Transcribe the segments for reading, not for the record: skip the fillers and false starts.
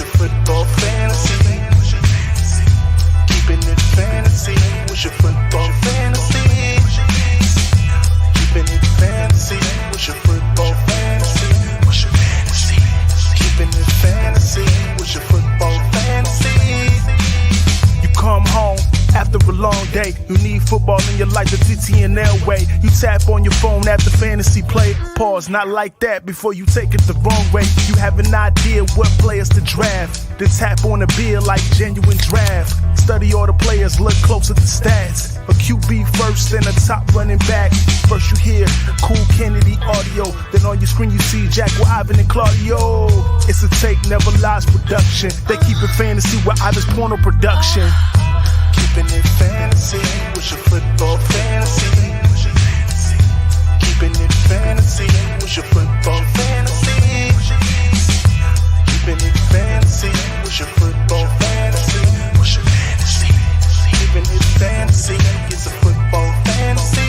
your football fantasy? Keeping it fantasy. What's your football fantasy? Keeping it fantasy. What's your football fantasy? What's your fantasy? Keeping it fantasy. What's your football fantasy? You come home after a long day, you need football in your life the TTNL way. You tap on your phone at the fantasy play. Pause, not like that before you take it the wrong way. You have an idea what players to draft. Then tap on a beer like genuine draft. Study all the players, look close at the stats. A QB first, then a top running back. First you hear Cool Kennedy audio, then on your screen you see Jackle, Ivan, and Claudio. It's a Tape Never Lies production. They keep it fantasy with Ivan's porno production. Keeping it fantasy, what's your football fantasy? Keeping it fantasy, what's your football fantasy? Keeping it fantasy, what's your football fantasy? What's your fantasy? Keeping it fantasy, it's a football fantasy.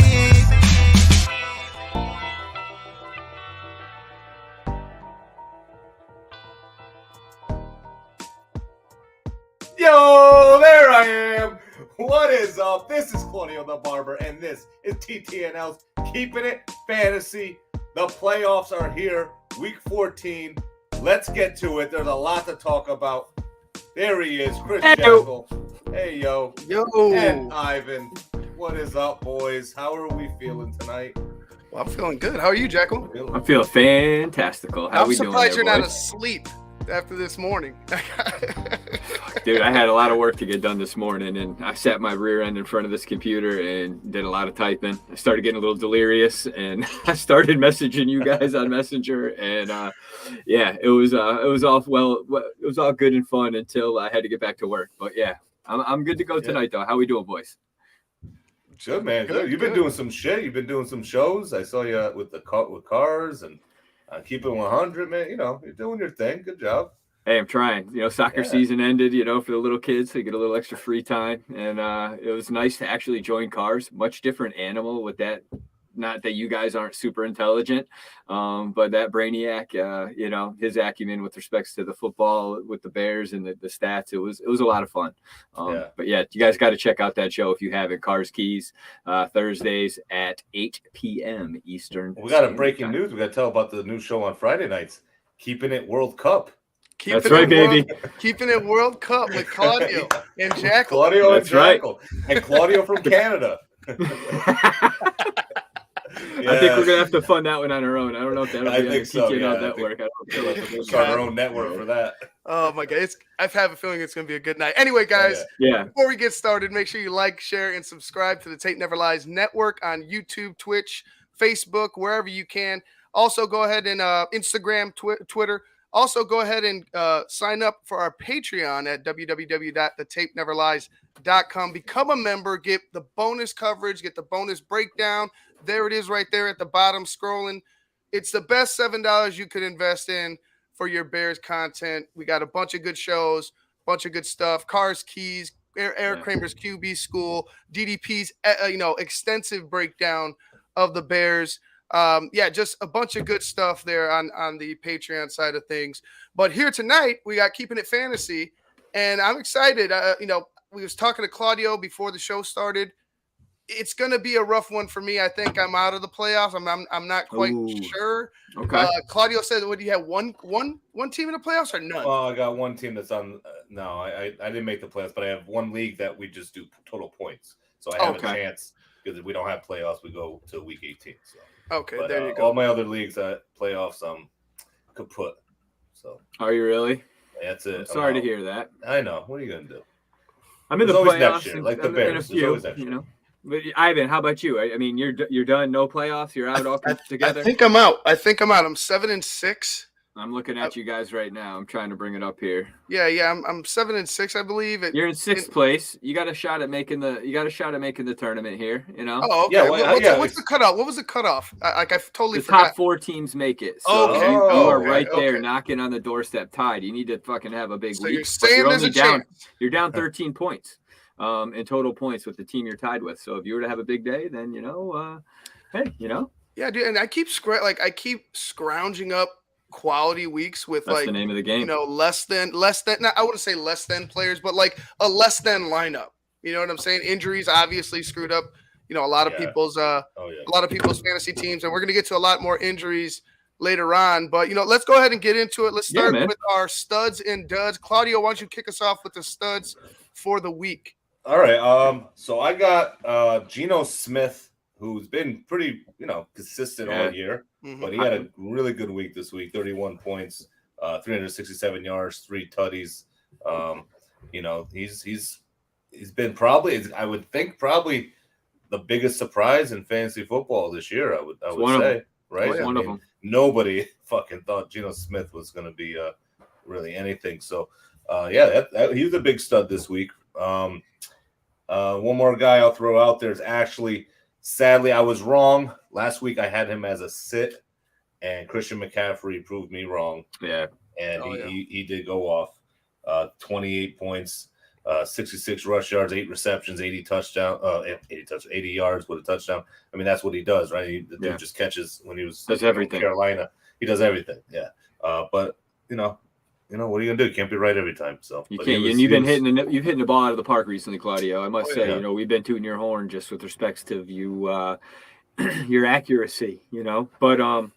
Yo, there I am. What is up? This is Claudio the Barber, and this is TTNL's Keepin' It Fantasy. The playoffs are here, week 14. Let's get to it. There's a lot to talk about. There he is, Chris Jackle. Hey, yo. Yo. And Ivan. What is up, boys? How are we feeling tonight? Well, I'm feeling good. How are you, Jackle? I'm feeling fantastical. How we doing? I'm surprised you're not boys? asleep after this morning. Dude, I had a lot of work to get done this morning, and I sat my rear end in front of this computer and did a lot of typing. I started getting a little delirious, and I started messaging you guys on Messenger, and yeah, it was all good and fun until I had to get back to work. But yeah, I'm good to go tonight, though. How we doing, boys? Good, man. Good. You've been doing some shit. You've been doing some shows. I saw you with cars and keeping 100, man. You know, you're doing your thing. Good job. Hey, I'm trying. You know, soccer season ended, you know, for the little kids. They get a little extra free time. And it was nice to actually join Cars. Much different animal with that. Not that you guys aren't super intelligent, but that Brainiac, you know, his acumen with respects to the football with the Bears and the stats, it was a lot of fun. But yeah, you guys got to check out that show if you haven't. Cars Keys, Thursdays at 8 p.m. Eastern. We got a breaking news. We got to tell about the new show on Friday nights, Keeping It World Cup. That's right, baby. Keeping It World Cup with Claudio and Jackle. Claudio and Jackle. And Claudio from Canada. I think we're gonna have to fund that one on our own. I don't know if that'll be on the TTNL Network. I don't feel like we'll start our own network for that. Oh my God, I have a feeling it's gonna be a good night. Anyway, guys, before we get started, make sure you like, share, and subscribe to the Tape Never Lies Network on YouTube, Twitch, Facebook, wherever you can. Also, go ahead and Instagram, Twitter. Also, go ahead and sign up for our Patreon at www.thetapeneverlies.com. Become a member, get the bonus coverage, get the bonus breakdown. There it is right there at the bottom scrolling. It's the best $7 you could invest in for your Bears content. We got a bunch of good shows, bunch of good stuff. Cars Keys, Eric Kramer's QB School, DDP's extensive breakdown of the Bears. Just a bunch of good stuff there on the Patreon side of things. But here tonight, we got Keeping It Fantasy, and I'm excited. We was talking to Claudio before the show started. It's going to be a rough one for me. I think I'm out of the playoffs. I'm not quite sure. Okay. Claudio said, "What do you have? One team in the playoffs or none?" Well, I got one team that's on. No, I didn't make the playoffs, but I have one league that we just do total points, so I have a chance because if we don't have playoffs, we go to week 18. So. Okay, but, there you go. All my other leagues at playoffs, kaput. So. Are you really? That's it. I'm sorry to hear that. I know. What are you gonna do? I'm in the playoffs, like the Bears. There's always that shit. You know. But Ivan, how about you? I mean, you're done. No playoffs. You're out all together. I think I'm out. I'm 7-6. I'm looking at you guys right now. I'm trying to bring it up here. Yeah. I'm 7-6, I believe. You're in sixth place. You got a shot at making the tournament here. You know. Oh, okay. What's the cutoff? What was the cutoff? I totally forgot. The top 4 teams make it. So you are right there, knocking on the doorstep, tied. You need to fucking have a big week. You're saying there's a chance. You're down 13 points. In total points with the team you're tied with. So if you were to have a big day, then hey, Yeah, dude, and I keep scrounging up quality weeks with That's like the name of the game. less than not, I wouldn't say less than players, but like a less than lineup. You know what I'm saying? Injuries obviously screwed up, a lot of people's a lot of people's fantasy teams, and we're gonna get to a lot more injuries later on. But let's go ahead and get into it. Let's start with our studs and duds. Claudio, why don't you kick us off with the studs for the week? All right. So I got Geno Smith, who's been pretty, consistent all year, but he had a really good week this week. 31 points, 367 yards, 3 tutties. He's been probably, I would think, probably the biggest surprise in fantasy football this year. I would say, right? One of them. Nobody fucking thought Geno Smith was going to be really anything. So, he was a big stud this week. One more guy I'll throw out there is actually, sadly, I was wrong. Last week I had him as a sit, and Christian McCaffrey proved me wrong. Yeah. And he did go off 28 points, 66 rush yards, 8 receptions, 80 yards with a touchdown. I mean, that's what he does, right? The dude just catches when he was everything. In Carolina. He does everything. Yeah. But what are you gonna do? You can't be right every time. So you can't. You've hitting the ball out of the park recently, Claudio. I must say, we've been tooting your horn just with respects to you, your accuracy. But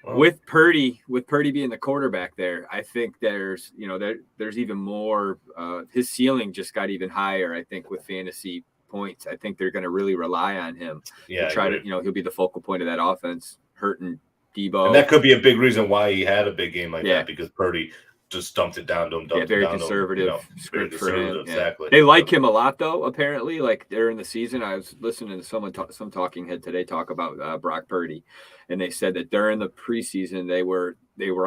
with Purdy being the quarterback there, I think there's even more. His ceiling just got even higher. I think with fantasy points, I think they're going to really rely on him. Yeah, to try to he'll be the focal point of that offense, hurting Debo. And that could be a big reason why he had a big game like that, because Purdy just dumped it down to him. Very conservative script for him. Exactly. They like him a lot, though. Apparently, like during the season, I was listening to some talking head today talk about Brock Purdy, and they said that during the preseason they were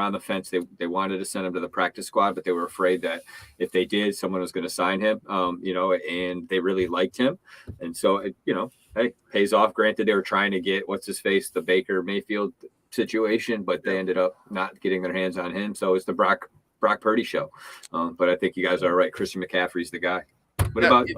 on the fence. They wanted to send him to the practice squad, but they were afraid that if they did, someone was going to sign him. And they really liked him, and so hey, pays off. Granted, they were trying to get the Baker Mayfield situation, but they ended up not getting their hands on him. So it's the Brock Purdy show. But I think you guys are right. Christian McCaffrey's the guy. What about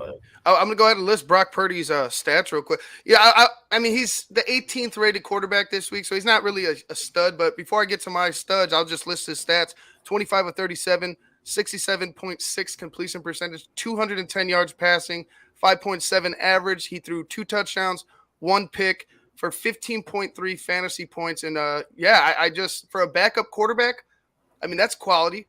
I'm going to go ahead and list Brock Purdy's stats real quick. Yeah, I mean, he's the 18th rated quarterback this week, so he's not really a stud. But before I get to my studs, I'll just list his stats. 25 of 37, 67.6 completion percentage, 210 yards passing, 5.7 average. He threw 2 touchdowns, 1 pick for 15.3 fantasy points. And I just, for a backup quarterback, I mean, that's quality.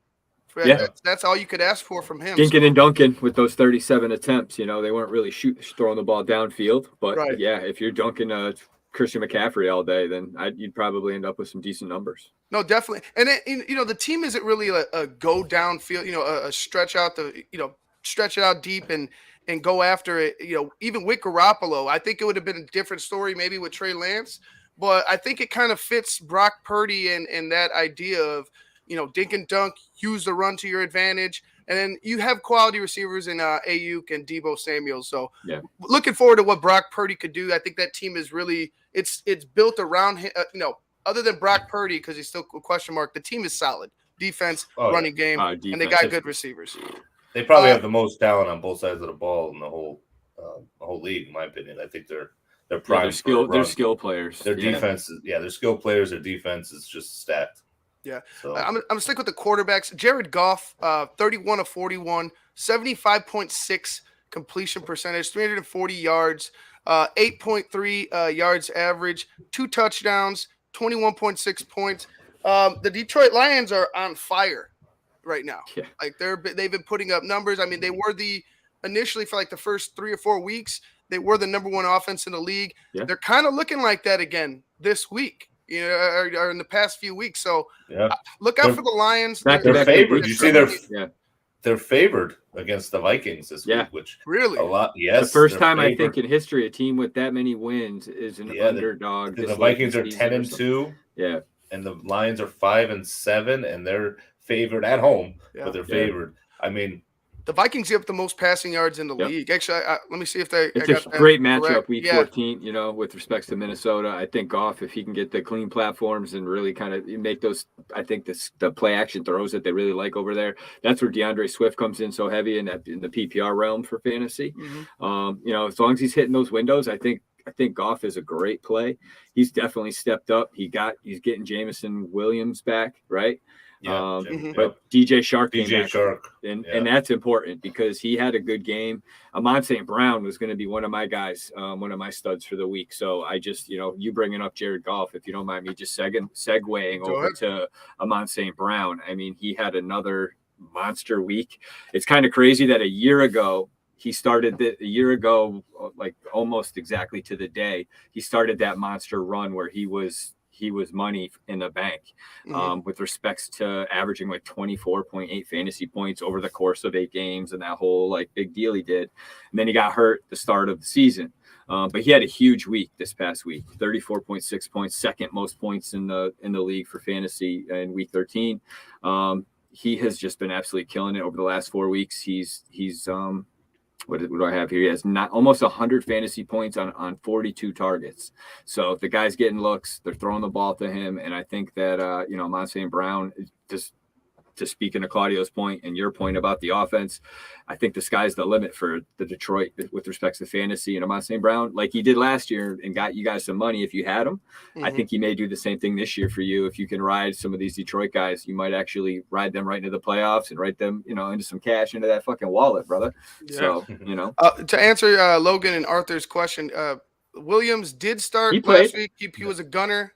That's all you could ask for from him. Dinking and dunking with those 37 attempts. They weren't really throwing the ball downfield. But, if you're dunking Christian McCaffrey all day, then you'd probably end up with some decent numbers. No, definitely. And, the team isn't really a go downfield, a stretch out stretch it out deep and go after it. Even with Garoppolo, I think it would have been a different story maybe with Trey Lance. But I think it kind of fits Brock Purdy and that idea of, dink and dunk, use the run to your advantage. And then you have quality receivers in Ayuk and Debo Samuel. So looking forward to what Brock Purdy could do. I think that team is really it's built around him. Other than Brock Purdy, because he's still a question mark, the team is solid. Defense, running game, defense. And they got good receivers. They probably have the most talent on both sides of the ball in the whole league, in my opinion. I think they're prime. They're skill players. Their defense is they're skill players. Their defense is just stacked. Yeah, so. I'm going to stick with the quarterbacks. Jared Goff, 31 of 41, 75.6 completion percentage, 340 yards, 8.3 yards average, 2 touchdowns, 21.6 points. The Detroit Lions are on fire right now. Yeah. Like they've been putting up numbers. I mean, they were initially for like the first 3 or 4 weeks, they were the number 1 offense in the league. Yeah. They're kind of looking like that again this week. Or in the past few weeks. So look out for the Lions. They're favored. You see they're favored against the Vikings this week, which really a lot. Yes, the first time favored. I think in history a team with that many wins is an underdog. The Vikings are 10-2. Yeah, and the Lions are 5-7, and they're favored at home, but they're favored. I mean. The Vikings give up the most passing yards in the league. Actually, let me see if they. It's a great matchup, Week 14. With respects to Minnesota, I think Goff, if he can get the clean platforms and really kind of make those, I think the play action throws that they really like over there. That's where DeAndre Swift comes in so heavy in the PPR realm for fantasy. Mm-hmm. As long as he's hitting those windows, I think think Goff is a great play. He's definitely stepped up. He's getting Jameson Williams back, right? Yeah, but DJ Shark came DJ back, Shark, and that's important because he had a good game. Amon St. Brown was going to be one of my guys, one of my studs for the week. So I just, you bringing up Jared Goff, if you don't mind me just segueing over to Amon St. Brown. I mean, he had another monster week. It's kind of crazy that a year ago, like almost exactly to the day, he started that monster run where he was money in the bank with respects to averaging like 24.8 fantasy points over the course of 8 games and that whole like big deal he did. And then he got hurt the start of the season. But he had a huge week this past week, 34.6 points, second most points in the league for fantasy in week 13. He has just been absolutely killing it over the last 4 weeks. He's what do I have here? He has almost 100 fantasy points on 42 targets. So if the guy's getting looks, they're throwing the ball to him. And I think that, Amon St. Brown, just to speak into Claudio's point and your point about the offense, I think the sky's the limit for the Detroit with respect to fantasy. And Amon St. Brown, like he did last year and got you guys some money if you had him, I think he may do the same thing this year for you. If you can ride some of these Detroit guys, you might actually ride them right into the playoffs and write them, into some cash into that fucking wallet, brother. Yeah. So, to answer Logan and Arthur's question, Williams did start last week. He was a gunner,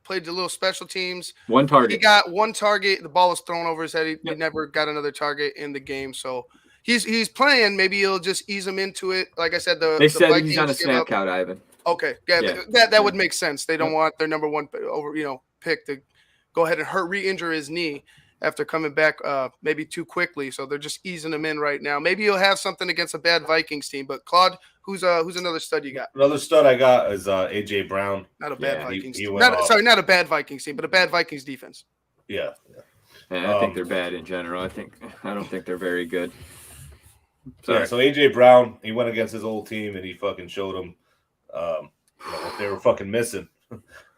played the little special teams. One target. He got one target. The ball was thrown over his head. He never got another target in the game. So he's playing. Maybe he'll just ease him into it. Like I said, they said Vikings he's on a snap count, Ivan. Okay. Yeah. That would make sense. They don't want their number one pick to go ahead and re-injure his knee after coming back maybe too quickly. So they're just easing him in right now. Maybe he'll have something against a bad Vikings team. But Claude, who's another stud you got? Another stud I got is AJ Brown. Not a bad Vikings team. Not a bad Vikings team, but a bad Vikings defense. Yeah. I think they're bad in general. I don't think they're very good. Sorry. Yeah, so AJ Brown, he went against his old team and he fucking showed them what they were fucking missing.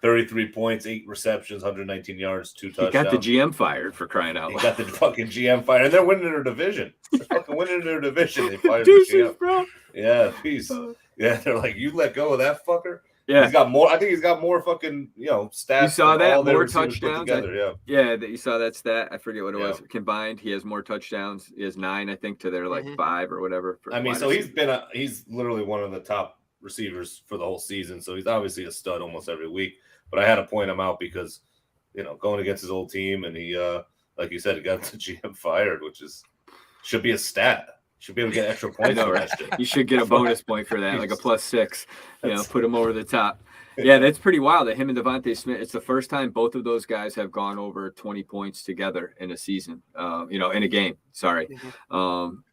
33 points, 8 receptions, 119 yards, 2 touchdowns. He got the GM fired for crying out loud. He got the fucking GM fired, and they're winning their division. They're fucking winning their division. They fired the GM. Bro. Yeah, peace. Yeah, they're like, you let go of that fucker. Yeah, he's got more. I think he's got more fucking stats. You saw that more touchdowns. Yeah, you saw that stat. I forget what it was combined. He has more touchdowns. He has 9, I think, to their 5 or whatever. I mean, so he's literally one of the top receivers for the whole season. So he's obviously a stud almost every week. But I had to point him out because, going against his old team, and he, like you said, he got the GM fired, which should be a stat. Should be able to get extra points. I know, right? You should get a bonus point for that, like a +6. Put him over the top. Yeah, that's pretty wild that him and Devontae Smith. It's the first time both of those guys have gone over 20 points together in a season. In a game. Sorry.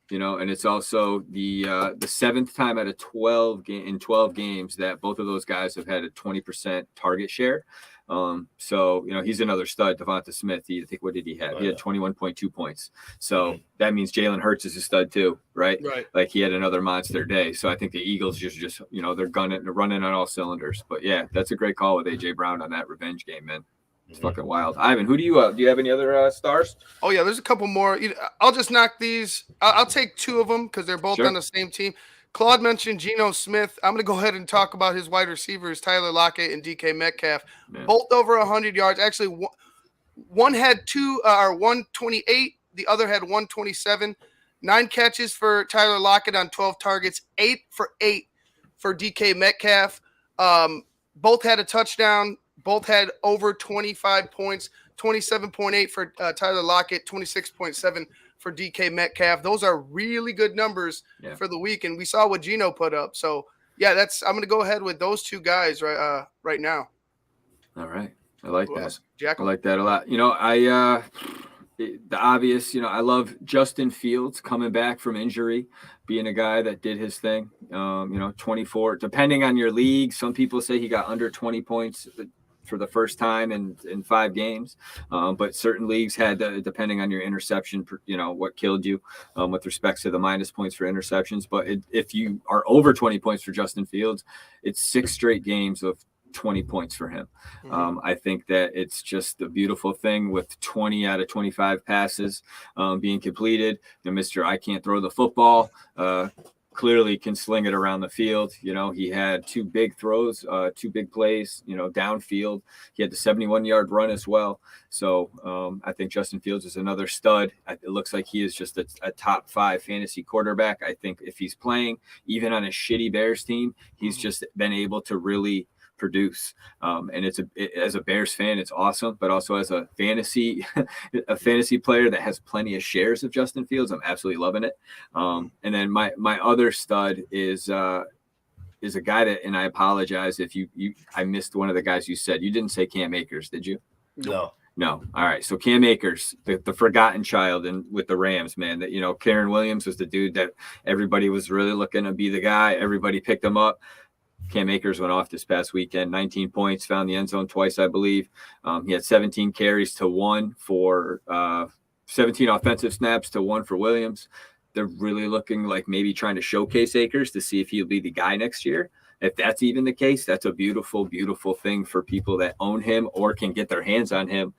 And it's also the 7th time out of 12 games that both of those guys have had a 20% target share. So he's another stud, Devonta Smith. What did he have? He had 21.2 points. So that means Jalen Hurts is a stud too, right? Right. Like he had another monster day. So I think the Eagles just they're running on all cylinders. But yeah, that's a great call with AJ Brown on that revenge game, man. It's fucking wild. Ivan, who do you have any other stars? Oh yeah, there's a couple more. I'll just knock these. I'll take 2 of them because they're both on the same team. Claude mentioned Geno Smith. I'm going to go ahead and talk about his wide receivers, Tyler Lockett and DK Metcalf, both over 100 yards. Actually, one had 128. The other had 127. 9 catches for Tyler Lockett on 12 targets. 8 for 8 for DK Metcalf. Both had a touchdown. Both had over 25 points, 27.8 for Tyler Lockett, 26.7 for DK Metcalf. Those are really good numbers for the week, and we saw what Geno put up. So, I'm going to go ahead with those 2 guys right now. All right. I like that. Jackal? I like that a lot. The obvious, I love Justin Fields coming back from injury, being a guy that did his thing. 24, depending on your league. Some people say he got under 20 points for the first time in 5 games. But certain leagues had, depending on your interception, what killed you with respect to the minus points for interceptions. But if you are over 20 points for Justin Fields, it's 6 straight games of 20 points for him. I think that it's just a beautiful thing with 20 out of 25 passes being completed. Mr. I can't throw the football. clearly can sling it around the field. You know, he had 2 big throws, 2 big plays, you know, downfield. He had the 71-yard run as well. So I think Justin Fields is another stud. It looks like he is just a top 5 fantasy quarterback. I think if he's playing, even on a shitty Bears team, he's just been able to really produce. And as a Bears fan, it's awesome, but also as a fantasy player that has plenty of shares of Justin Fields, I'm absolutely loving it. And then my other stud is a guy that, and I apologize if I missed one of the guys you said. You didn't say Cam Akers, did you? No. No. All right. So Cam Akers, the forgotten child, and with the Rams, man, that, you know, Karen Williams was the dude that everybody was really looking to be the guy. Everybody picked him up. Cam Akers went off this past weekend, 19 points, found the end zone twice, I believe. He had 17 carries to 1 for 17 offensive snaps to 1 for Williams. They're really looking like maybe trying to showcase Akers to see if he'll be the guy next year. If that's even the case, that's a beautiful, beautiful thing for people that own him or can get their hands on him,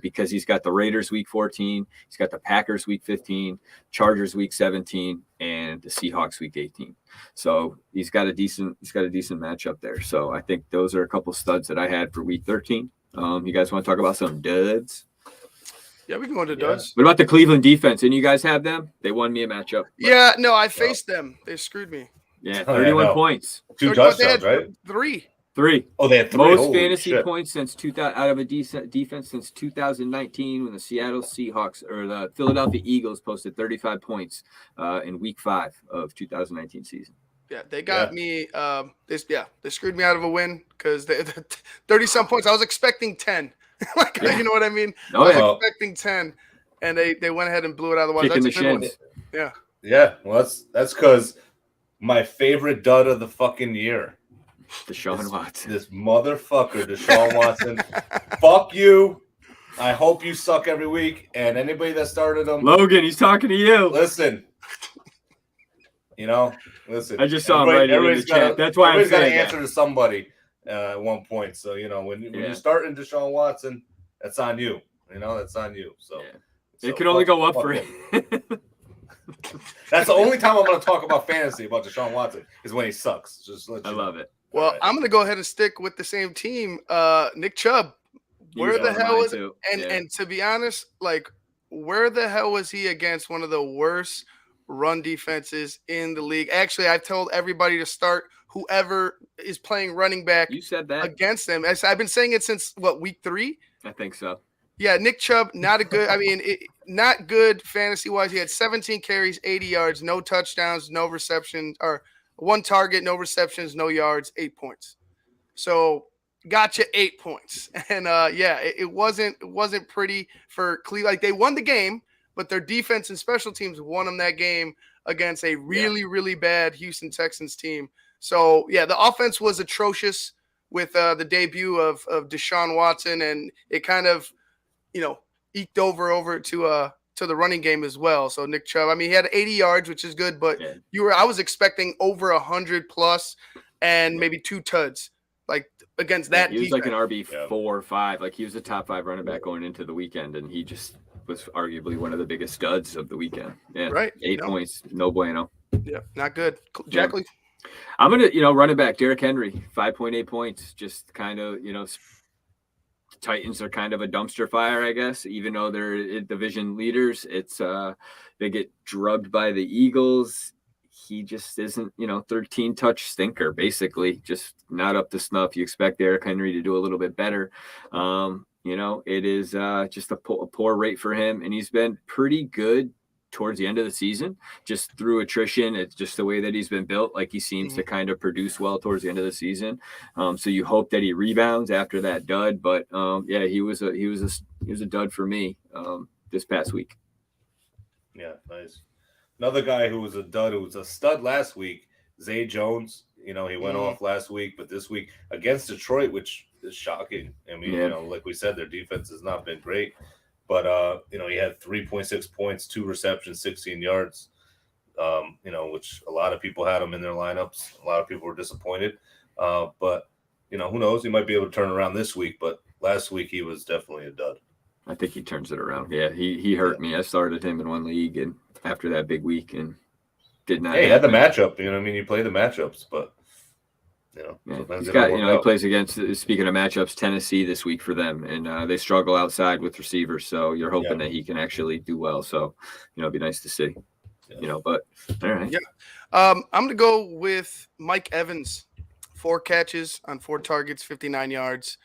because he's got the Raiders week 14, he's got the Packers week 15, Chargers week 17, and the Seahawks week 18. So he's got a decent matchup there. So I think those are a couple studs that I had for week 13. You guys want to talk about some duds? Yeah, we can go into duds. What about the Cleveland defense? And you guys have them? They won me a matchup. Yeah, no, I faced them. They screwed me. Yeah, 31 points. 2 touchdowns, right? 3. Oh, they had 3. Most Holy fantasy shit. points since out of a decent defense since 2019, when the Seattle Seahawks or the Philadelphia Eagles posted 35 points in week 5 of 2019 season. Yeah, they got me. They screwed me out of a win because they 30-some points. I was expecting 10. You know what I mean? I was expecting 10, and they went ahead and blew it out of the water. Kicking the That's a good one. shins. Yeah. Yeah, well, that's because my favorite dud of the fucking year, Deshaun Watson. This motherfucker, Deshaun Watson. Fuck you. I hope you suck every week. And anybody that started him. Logan, he's talking to you. Listen. Listen. I just saw him right in the chat. That's why I'm saying got to answer to somebody at one point. So, when you're starting Deshaun Watson, that's on you. That's on you. So, it can only go up for him. That's the only time I'm going to talk about fantasy about Deshaun Watson is when he sucks. Just let you know. Love it. Well, I'm going to go ahead and stick with the same team. Nick Chubb. Where the hell was it? And to be honest, where the hell was he against one of the worst run defenses in the league? Actually, I've told everybody to start whoever is playing running back. You said that against them. I've been saying it since week 3? I think so. Yeah, Nick Chubb, not a good. Not good fantasy wise. He had 17 carries, 80 yards, no touchdowns, no receptions, or 1 target, no receptions, no yards, 8 points. So got you 8 points, and it wasn't pretty for Cleveland. They won the game, but their defense and special teams won them that game against a really bad Houston Texans team. So the offense was atrocious with the debut of Deshaun Watson, and it kind of eked over to the running game as well. So Nick Chubb, he had 80 yards, which is good, but I was expecting over 100 plus and maybe 2 tuds against that. He was defense. like an RB 4 or 5. He was a top 5 running back going into the weekend, and he just was arguably one of the biggest studs of the weekend. Yeah, right. 8 points, no bueno. Yeah, not good. Jackle. I'm gonna, running back Derrick Henry, 5.8 points. Just kind of, Titans are kind of a dumpster fire, I guess. Even though they're division leaders, it's they get drubbed by the Eagles. He just isn't, 13 touch stinker, basically, just not up to snuff. You expect Derrick Henry to do a little bit better. It is just a poor rate for him, and he's been pretty good towards the end of the season, just through attrition. It's just the way that he's been built. He seems to kind of produce well towards the end of the season. So you hope that he rebounds after that dud. But he was a dud for me this past week. Yeah, nice. Another guy who was a dud, who was a stud last week, Zay Jones. He went off last week, but this week against Detroit, which is shocking. Like we said, their defense has not been great. But, he had 3.6 points, 2 receptions, 16 yards, which a lot of people had him in their lineups. A lot of people were disappointed. But, who knows? He might be able to turn around this week. But last week, he was definitely a dud. I think he turns it around. Yeah, he hurt me. I started him in one league and after that big week. And did not. Yeah, he had the happen. matchup. You know what I mean? You play the matchups, but he's got. He plays against. Speaking of matchups, Tennessee this week for them, and they struggle outside with receivers. So you're hoping that he can actually do well. So it'd be nice to see. But all right. Yeah. I'm going to go with Mike Evans. 4 catches on 4 targets, 59 yards.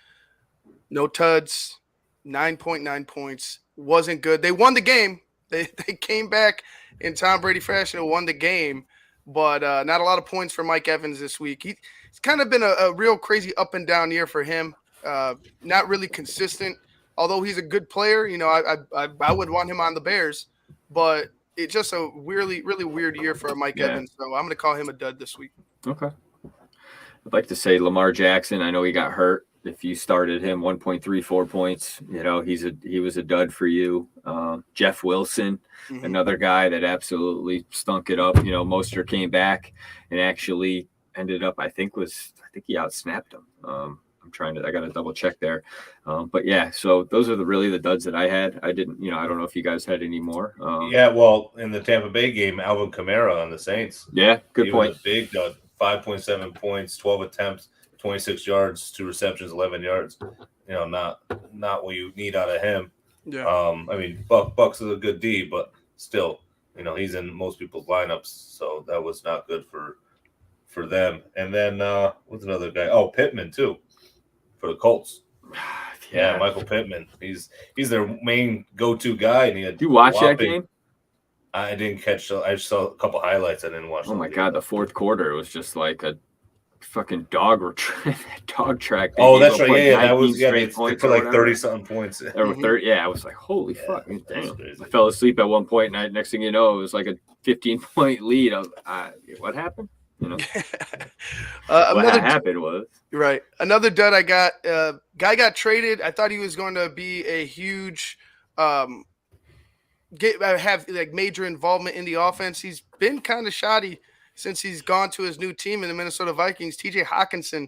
No tuds, 9.9 points. Wasn't good. They won the game. They came back in Tom Brady fashion and won the game, but not a lot of points for Mike Evans this week. It's kind of been a real crazy up and down year for him. Not really consistent. Although he's a good player, I would want him on the Bears, but it's just a really, really weird year for Mike Evans. So I'm going to call him a dud this week. Okay. I'd like to say Lamar Jackson. I know he got hurt. If you started him, 1.34 points, he was a dud for you. Jeff Wilson, another guy that absolutely stunk it up. Mostert came back and actually ended up, I think he outsnapped him. I got to double check there. But yeah, so those are really the duds that I had. I didn't, I don't know if you guys had any more. Well, in the Tampa Bay game, Alvin Kamara on the Saints. Yeah, good point. Was a big dud, 5.7 points, 12 attempts, 26 yards, 2 receptions, 11 yards. Not what you need out of him. Yeah. I mean, Bucks is a good D, but still, he's in most people's lineups, so that was not good for them. And then what's another guy? Oh, Pittman too, for the Colts. Yeah, Michael Pittman. He's their main go-to guy. And he had you watch that game? I didn't catch. I saw a couple highlights. I didn't watch. Oh my god, the fourth quarter was just like a fucking dog track. Oh, that's right. Yeah, that was for like 30-something points. There were 30. Yeah, I was like, holy fuck, damn. I fell asleep at one point, and next thing you know, it was like a 15-point lead. I was, what happened? What happened was right. Another dud I got. Guy got traded. I thought he was going to be a huge, have like major involvement in the offense. He's been kind of shoddy since he's gone to his new team in the Minnesota Vikings. TJ Hawkinson.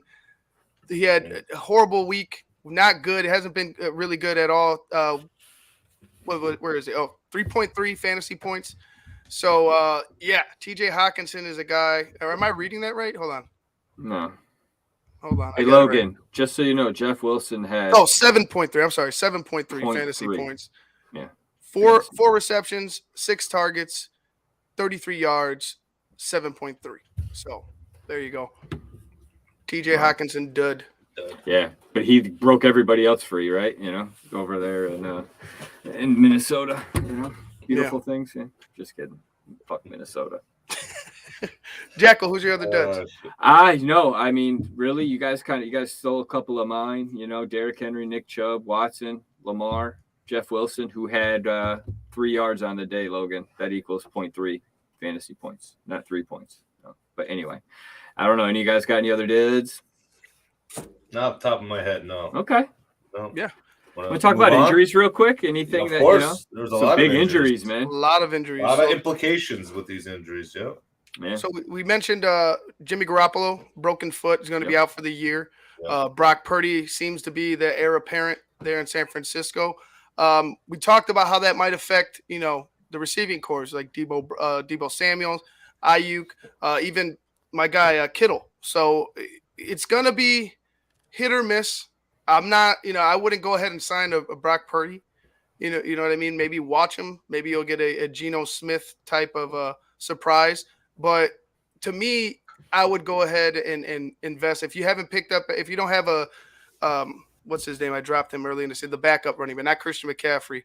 He had a horrible week. Not good. It hasn't been really good at all. Where is it? 3.3 fantasy points. So, TJ Hawkinson is a guy. Or am I reading that right? Hold on. No. Hold on. Hey, Logan, just so you know, Jeff Wilson had 7.3. I'm sorry, 7.3 fantasy points. Yeah. Four receptions, 6 targets, 33 yards, 7.3. So, there you go. TJ Hawkinson dud. Yeah, but he broke everybody else free, right? Over there in Minnesota, beautiful things. Yeah. Just kidding. Fuck Minnesota. Jackal, who's your other duds? I mean, really, you guys stole a couple of mine. Derrick Henry, Nick Chubb, Watson, Lamar, Jeff Wilson, who had 3 yards on the day. Logan, that equals 0.3 fantasy points, not 3 points. No. But anyway, I don't know. Any of you guys got any other duds? Not off the top of my head, no. Okay. No. Yeah. Want to talk about injuries real quick? Anything of course, there's a lot big of injuries, man. A lot of injuries. A lot of implications with these injuries, yeah. So we mentioned Jimmy Garoppolo, broken foot, is going to be out for the year. Yep. Brock Purdy seems to be the heir apparent there in San Francisco. We talked about how that might affect, the receiving corps like Debo Samuel, Ayuk, even my guy Kittle. So it's going to be hit or miss. I'm not, I wouldn't go ahead and sign a Brock Purdy. You know what I mean? Maybe watch him. Maybe you'll get a Geno Smith type of surprise. But to me, I would go ahead and invest. If you don't have a what's his name? I dropped him early in the season, the backup running, but not Christian McCaffrey.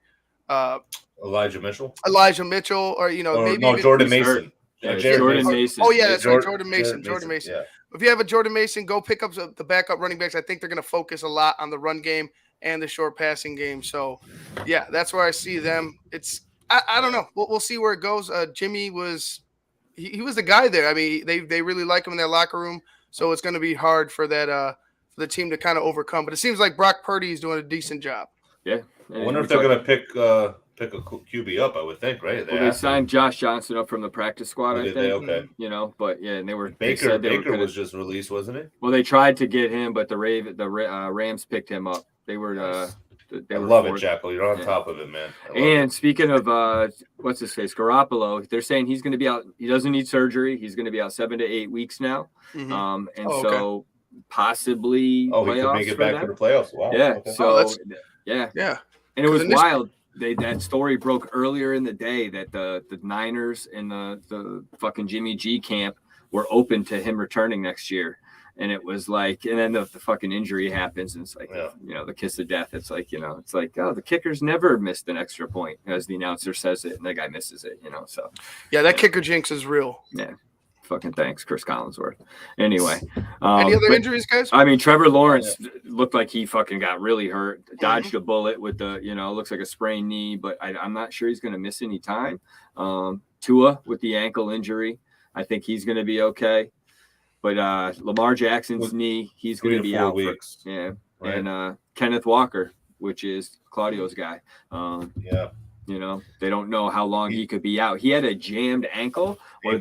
Elijah Mitchell, or maybe Jordan Mason. Jordan Mason. Oh yeah, that's right, Jordan Mason. Yeah. If you have a Jordan Mason, go pick up the backup running backs. I think they're going to focus a lot on the run game and the short passing game. So, yeah, that's where I see them. I don't know. We'll see where it goes. Jimmy was the guy there. I mean, they really like him in their locker room. So it's going to be hard for that for the team to kind of overcome. But it seems like Brock Purdy is doing a decent job. Yeah. I wonder if they're going to pick a QB up, I would think, right? They signed Josh Johnson up from the practice squad, I think. Okay. But yeah, and they were Baker was just released, wasn't it? Well, they tried to get him, but the Rams picked him up. They were I love it, Jackle. You're on top of it, man. And speaking of what's his face, Garoppolo, they're saying he's going to be out. He doesn't need surgery. He's going to be out 7 to 8 weeks now. So possibly he could make it back to the playoffs. Wow. Yeah. Okay. So yeah. And it was wild. That story broke earlier in the day that the Niners and the fucking Jimmy G camp were open to him returning next year. And it was like, and then the fucking injury happens, and it's like, the kiss of death. It's like, it's like, oh, the kicker's never missed an extra point, as the announcer says it, and the guy misses it, So yeah, that kicker jinx is real. Yeah, fucking thanks, Chris Collinsworth. Anyway, any other injuries, guys? I mean, Trevor Lawrence looked like he fucking got really hurt, dodged a bullet with the, looks like a sprained knee, but I'm not sure he's going to miss any time. Tua with the ankle injury, I think he's going to be okay. But Lamar Jackson's knee, he's going to be out weeks. Right. And Kenneth Walker, which is Claudio's guy. They don't know how long he could be out. He had a jammed ankle where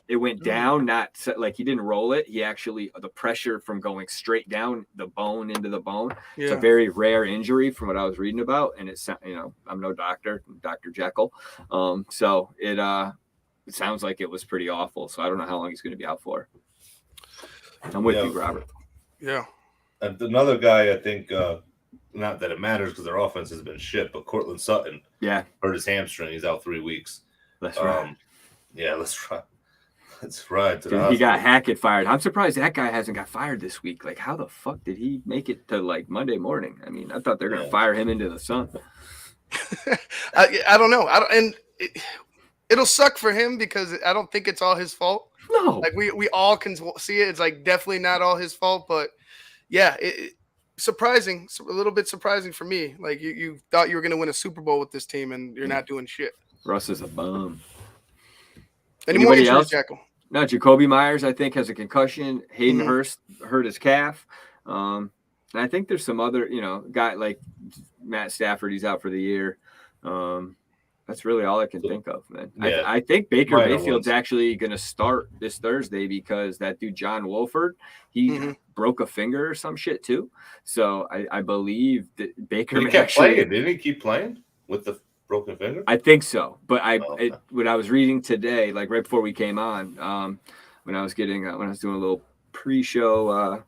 it went down, not like he didn't roll it. He actually, the pressure from going straight down the bone into the bone. Yeah. It's a very rare injury from what I was reading about. And it's, I'm no doctor, Dr. Jackle. So it sounds like it was pretty awful. So I don't know how long he's going to be out for. I'm with you, Robert. Yeah. Another guy, I think, not that it matters because their offense has been shit, but Cortland Sutton hurt his hamstring. He's out 3 weeks. That's right. Yeah, let's ride. Let's ride to Dude, he got Hackett fired. I'm surprised that guy hasn't got fired this week. Like, how the fuck did he make it to, like, Monday morning? I mean, I thought they were going to fire him into the sun. I don't know. It'll suck for him because I don't think it's all his fault. No, like we all can see it. It's like definitely not all his fault, but yeah, surprising, a little bit surprising for me. Like you thought you were going to win a Super Bowl with this team, and you're not doing shit. Russ is a bum. Anybody else? Jackal? No, Jacoby Myers, I think, has a concussion. Hayden Hurst hurt his calf. And I think there's some other, guy like Matt Stafford. He's out for the year. That's really all I can think of, man. Yeah. I think Baker Mayfield's actually going to start this Thursday because that dude, John Wolford, he broke a finger or some shit too. So I believe that Baker kept playing. Didn't he keep playing with the broken finger? I think so. But when I was reading today, like right before we came on, when I was doing a little pre-show,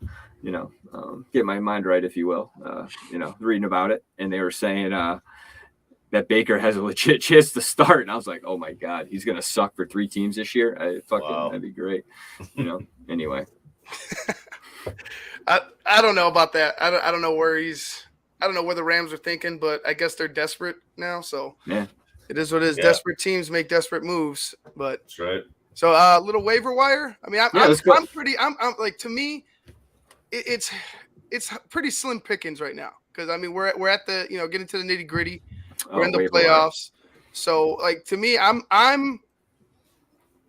get my mind right, if you will, reading about it. And they were saying, that Baker has a legit chance to start. And I was like, oh my God, he's going to suck for 3 teams this year. That'd be great. Anyway. I don't know about that. I don't know where I don't know where the Rams are thinking, but I guess they're desperate now. So yeah, it is what it is. Yeah. Desperate teams make desperate moves, but that's right. So little waiver wire. I mean, I'm like, to me, it's pretty slim pickings right now. Cause I mean, we're at the, getting to the nitty gritty. We're in the playoffs. So like to me, I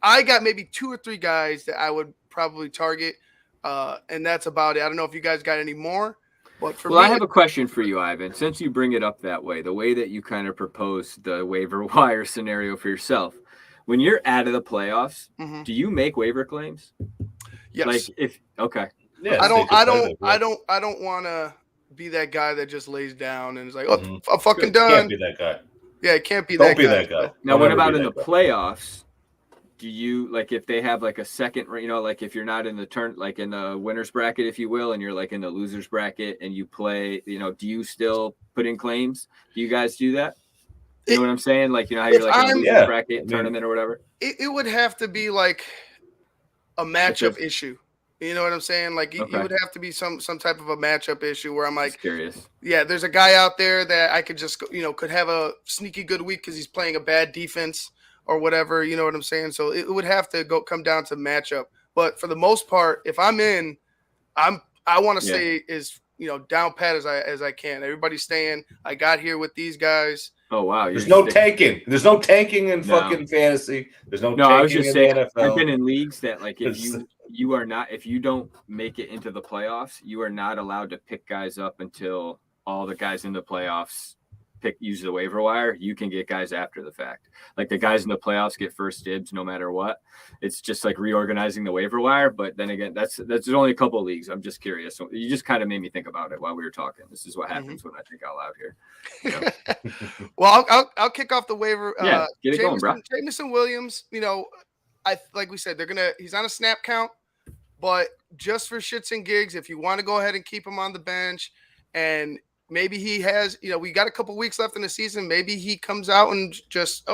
got maybe 2 or 3 guys that I would probably target. And that's about it. I don't know if you guys got any more, but for me, I have a question for you, Ivan, since you bring it up that way, the way that you kind of propose the waiver wire scenario for yourself, when you're out of the playoffs, do you make waiver claims? Yes. Yeah, I don't want to be that guy that just lays down and is like, oh, I'm fucking done. Can't be that guy. Yeah, it can't be that guy. Now, what about in the playoffs? Do you, like, if they have like a second, like if you're not in the turn, like in the winner's bracket, if you will, and you're like in the loser's bracket and you play, do you still put in claims? Do you guys do that? You know what I'm saying? Like, how you're like in the loser's bracket tournament or whatever? It would have to be like a matchup issue. You know what I'm saying? Like, it would have to be some type of a matchup issue where I'm like, curious. Yeah, there's a guy out there that I could just, could have a sneaky good week because he's playing a bad defense or whatever. You know what I'm saying? So it would have to come down to matchup. But for the most part, if I'm in, I want to stay as down pat as I can. Everybody's staying. I got here with these guys. Oh wow! There's no tanking. There's no tanking in fucking fantasy. There's no. No, I was just saying. NFL. I've been in leagues that like if you don't make it into the playoffs, you are not allowed to pick guys up until all the guys in the playoffs use the waiver wire, you can get guys after the fact. Like the guys in the playoffs get first dibs no matter what. It's just like reorganizing the waiver wire. But then again, that's only a couple of leagues. I'm just curious. So you just kind of made me think about it while we were talking. This is what happens when I think out loud here. You know? Well, I'll kick off the waiver. Yeah, get it going, bro. Jameson Williams, you know, like we said, he's on a snap count, but just for shits and gigs, if you want to go ahead and keep him on the bench, and maybe he has, you know, we got a couple weeks left in the season, maybe he comes out and just,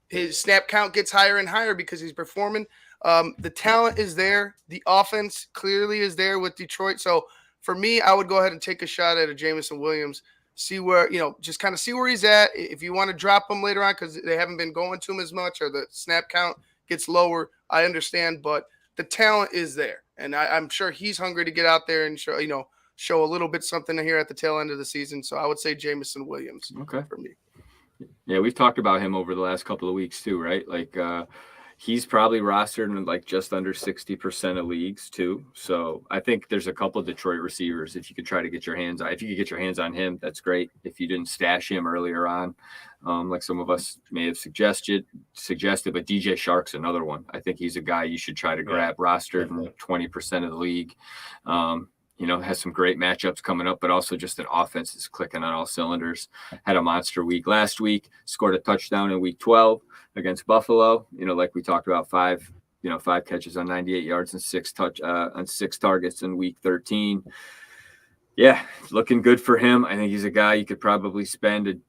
his snap count gets higher and higher because he's performing. The talent is there. The offense clearly is there with Detroit. So for me, I would go ahead and take a shot at a Jameson Williams, see where, you know, just kind of see where he's at. If you want to drop him later on because they haven't been going to him as much or the snap count gets lower, I understand, but the talent is there. And I'm sure he's hungry to get out there and show a little bit something here at the tail end of the season. So I would say Jameson Williams for me. Yeah, we've talked about him over the last couple of weeks too, right? Like he's probably rostered in like just under 60% of leagues too. So I think there's a couple of Detroit receivers if you could try to get your hands on. If you could get your hands on him, that's great. If you didn't stash him earlier on, like some of us may have suggested, but DJ Shark's another one. I think he's a guy you should try to grab, rostered in 20% of the league. You know, has some great matchups coming up, but also just an offense is clicking on all cylinders. Had a monster week last week, scored a touchdown in week 12 against Buffalo. You know, like we talked about, 5 catches on 98 yards and 6 targets in week 13. Yeah, looking good for him. I think he's a guy you could probably spend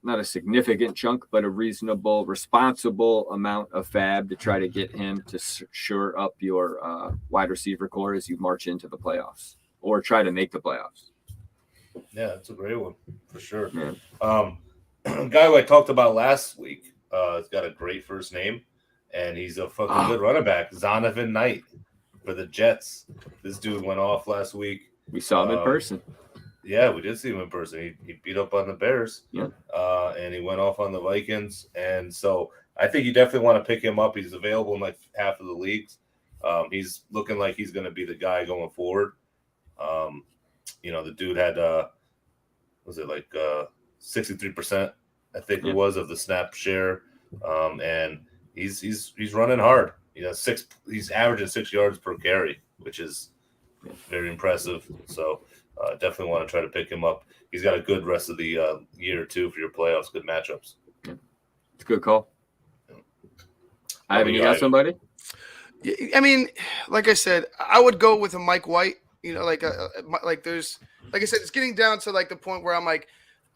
not a significant chunk, but a reasonable, responsible amount of fab to try to get him to shore up your wide receiver core as you march into the playoffs or try to make the playoffs. Yeah, that's a great one for sure. Yeah. Guy who I talked about last week, has got a great first name, and he's a fucking good running back, Zonovan Knight for the Jets. This dude went off last week. We saw him in person. Yeah, we did see him in person. He beat up on the Bears, yeah, and he went off on the Vikings. And so I think you definitely want to pick him up. He's available in like half of the leagues. He's looking like he's going to be the guy going forward. The dude had, 63%, I think it was, of the snap share. And he's running hard. He's averaging 6 yards per carry, which is very impressive. So definitely want to try to pick him up. He's got a good rest of the year too for your playoffs. Good matchups. Yeah. It's a good call. Ivan, you got somebody? I mean, like I said, I would go with a Mike White. You know, like there's, like I said, it's getting down to like the point where I'm like,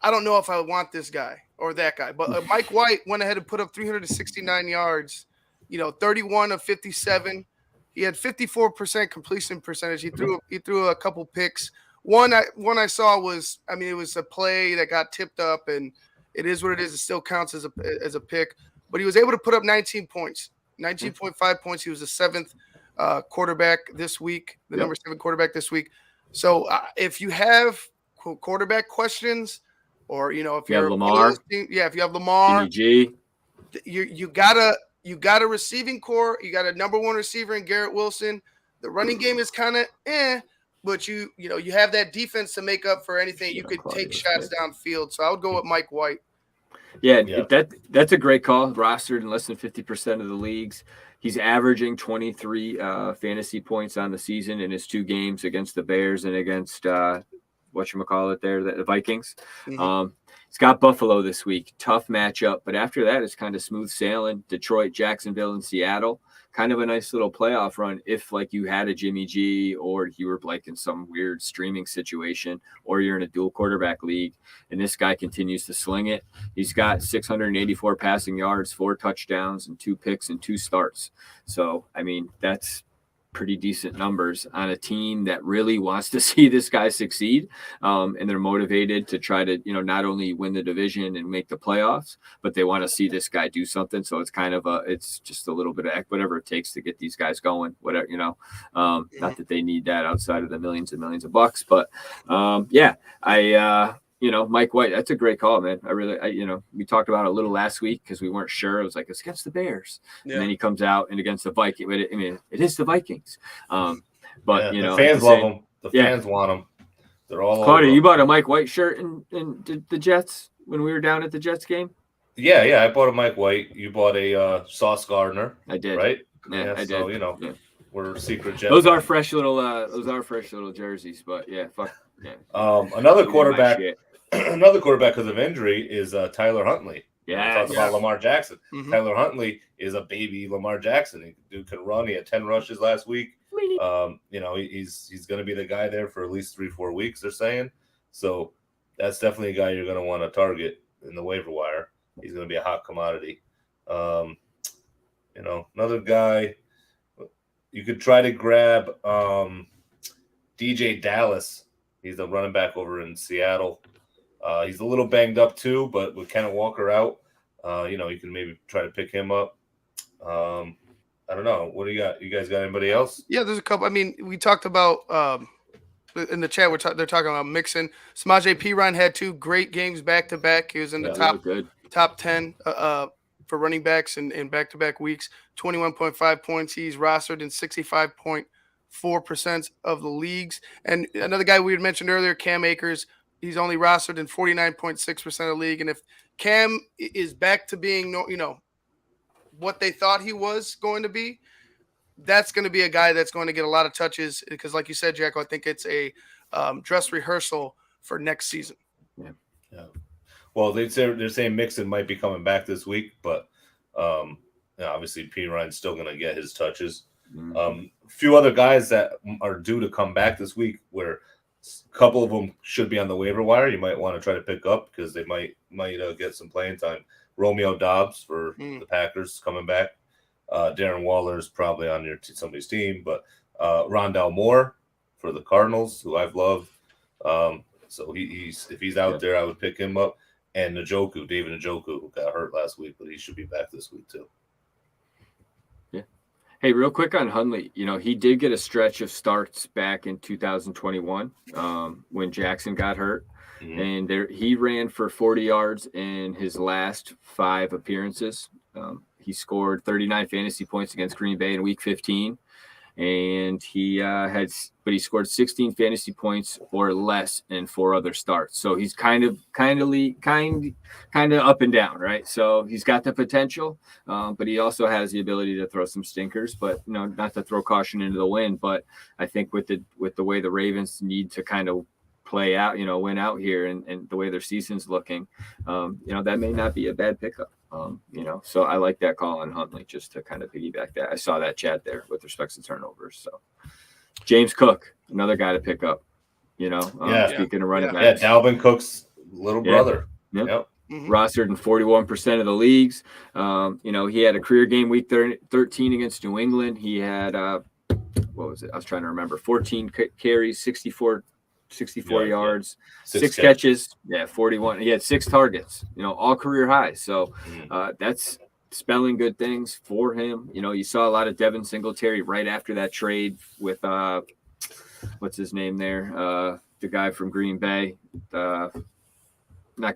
I don't know if I want this guy or that guy. But Mike White went ahead and put up 369 yards. 31 of 57. He had 54% completion percentage. He threw a couple picks. One I saw was, it was a play that got tipped up, and it is what it is. It still counts as a pick. But he was able to put up 19 points, 19.5 points. He was the 7th quarterback this week, the number 7 quarterback this week. So if you have quarterback questions, or if you're Lamar, if you have Lamar, you got a receiving core. You got a number 1 receiver in Garrett Wilson. The running game is kind of but you have that defense to make up for anything. You could take shots downfield. So I would go with Mike White. Yeah. That's a great call. Rostered in less than 50% of the leagues. He's averaging 23 fantasy points on the season in his 2 games against the Bears and against the Vikings. Mm-hmm. He's got Buffalo this week. Tough matchup. But after that, it's kind of smooth sailing. Detroit, Jacksonville, and Seattle. Kind of a nice little playoff run if like you had a Jimmy G or you were like in some weird streaming situation or you're in a dual quarterback league and this guy continues to sling it. He's got 684 passing yards, 4 touchdowns, and 2 picks and 2 starts. So, that's pretty decent numbers on a team that really wants to see this guy succeed. And they're motivated to try to, not only win the division and make the playoffs, but they want to see this guy do something. So it's kind of it's just a little bit of whatever it takes to get these guys going, whatever, not that they need that outside of the millions and millions of bucks, but Mike White, that's a great call, man. We talked about it a little last week because we weren't sure. It was like, it's against the Bears. Yeah. And then he comes out and against the Vikings. It is the Vikings. The fans love him. The fans want him. They're all Claudio, over. you bought a Mike White shirt in the Jets when we were down at the Jets game? Yeah. I bought a Mike White. You bought a Sauce Gardner. I did. Right? Yeah, I so, did. We're secret Jets. Those are fresh little jerseys, but yeah, fuck. Yeah. Another quarterback because of injury is Tyler Huntley. Yeah. We talked about Lamar Jackson. Mhm. Tyler Huntley is a baby Lamar Jackson. Dude can run. He had 10 rushes last week. He's going to be the guy there for at least 3-4 weeks, they're saying. So that's definitely a guy you're going to want to target in the waiver wire. He's going to be a hot commodity. Another guy you could try to grab DJ Dallas. He's a running back over in Seattle. He's a little banged up too, but with Kenneth Walker out, you can maybe try to pick him up. I don't know. What do you got? You guys got anybody else? Yeah, there's a couple. I mean, we talked about in the chat. They're talking about Mixon. Samaje Perine had 2 great games back to back. He was in the top 10 for running backs in back to back weeks. 21.5 points. He's rostered in 65.4% of the leagues. And another guy we had mentioned earlier, Cam Akers. He's only rostered in 49.6% of the league. And if Cam is back to being, what they thought he was going to be, that's going to be a guy that's going to get a lot of touches because, like you said, Jackal, I think it's a dress rehearsal for next season. Yeah. Well, they're saying Mixon might be coming back this week, but obviously P. Ryan's still going to get his touches. A few other guys that are due to come back this week, where a couple of them should be on the waiver wire. You might want to try to pick up because they might get some playing time. Romeo Doubs for the Packers coming back. Darren Waller's probably on somebody's team, but Rondell Moore for the Cardinals, who I've loved. So if he's out there, I would pick him up. And David Njoku, who got hurt last week, but he should be back this week too. Yeah. Hey, real quick on Huntley, he did get a stretch of starts back in 2021 when Jackson got hurt. Mm-hmm. And he ran for 40 yards in his last 5 appearances. He scored 39 fantasy points against Green Bay in Week 15, and he scored 16 fantasy points or less in 4 other starts. So he's kind of up and down, right? So he's got the potential, but he also has the ability to throw some stinkers. But not to throw caution into the wind. But I think with the way the Ravens need to kind of play out, win out here and the way their season's looking, that may not be a bad pickup. So I like that call on Huntley just to kind of piggyback that. I saw that chat there with respect to turnovers. So James Cook, another guy to pick up, speaking of running backs. Yeah, Dalvin Cook's little brother. Yep. Mm-hmm. Rostered in 41% of the leagues. He had a career game week 13 against New England. He had, what was it? I was trying to remember. 14 carries, 64 yards, 6 catches. 41. He had 6 targets, all career highs. So that's spelling good things for him. You saw a lot of Devin Singletary right after that trade with what's his name there? The guy from Green Bay, not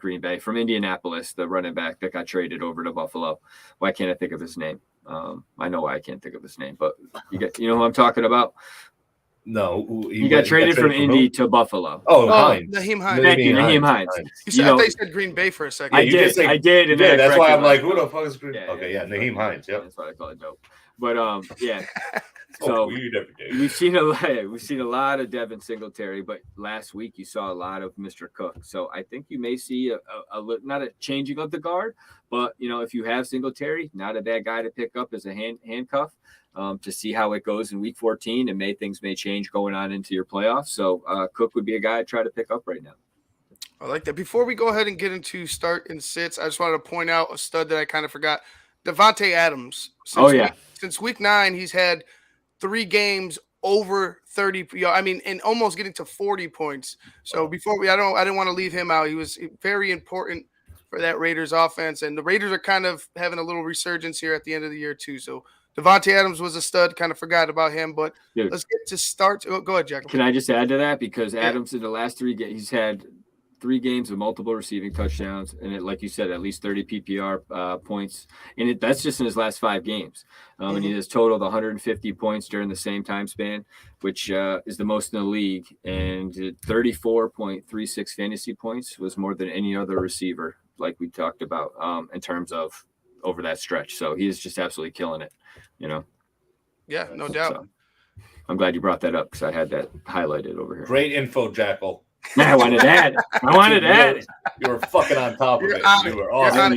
Green Bay, from Indianapolis, the running back that got traded over to Buffalo. Why can't I think of his name? I know why I can't think of his name, but you know who I'm talking about? No, he got traded from Indy to Buffalo. Hines. Naheem Hines. Thank you, Naheem Hines. I thought you said Green Bay for a second. I did. And that's why I'm like, who the fuck is Green Bay? Naheem Hines. Yep. That's why I call it dope. But So we've seen a lot of Devin Singletary, but last week you saw a lot of Mr. Cook. So I think you may see a not a changing of the guard, but if you have Singletary, not a bad guy to pick up as a handcuff. To see how it goes in Week 14, and things may change going on into your playoffs. So Cook would be a guy I'd try to pick up right now. I like that. Before we go ahead and get into start and sits, I just wanted to point out a stud that I kind of forgot. Devontae Adams. Since week 9, he's had 3 games over 30. And almost getting to 40 points. So before I didn't want to leave him out. He was very important for that Raiders offense, and the Raiders are kind of having a little resurgence here at the end of the year too. So Devontae Adams was a stud. Kind of forgot about him, but let's get to start. Go ahead, Jackal. Can I just add to that? Because Adams in the last 3 games, he's had 3 games with multiple receiving touchdowns, and it, like you said, at least 30 PPR points. And that's just in his last 5 games. And he has totaled 150 points during the same time span, which is the most in the league. And 34.36 fantasy points was more than any other receiver, like we talked about, in terms of over that stretch. So he is just absolutely killing it, Yeah, no doubt. So, I'm glad you brought that up because I had that highlighted over here. Great info, Jackal. I wanted that. You were fucking on top of it. You were awesome.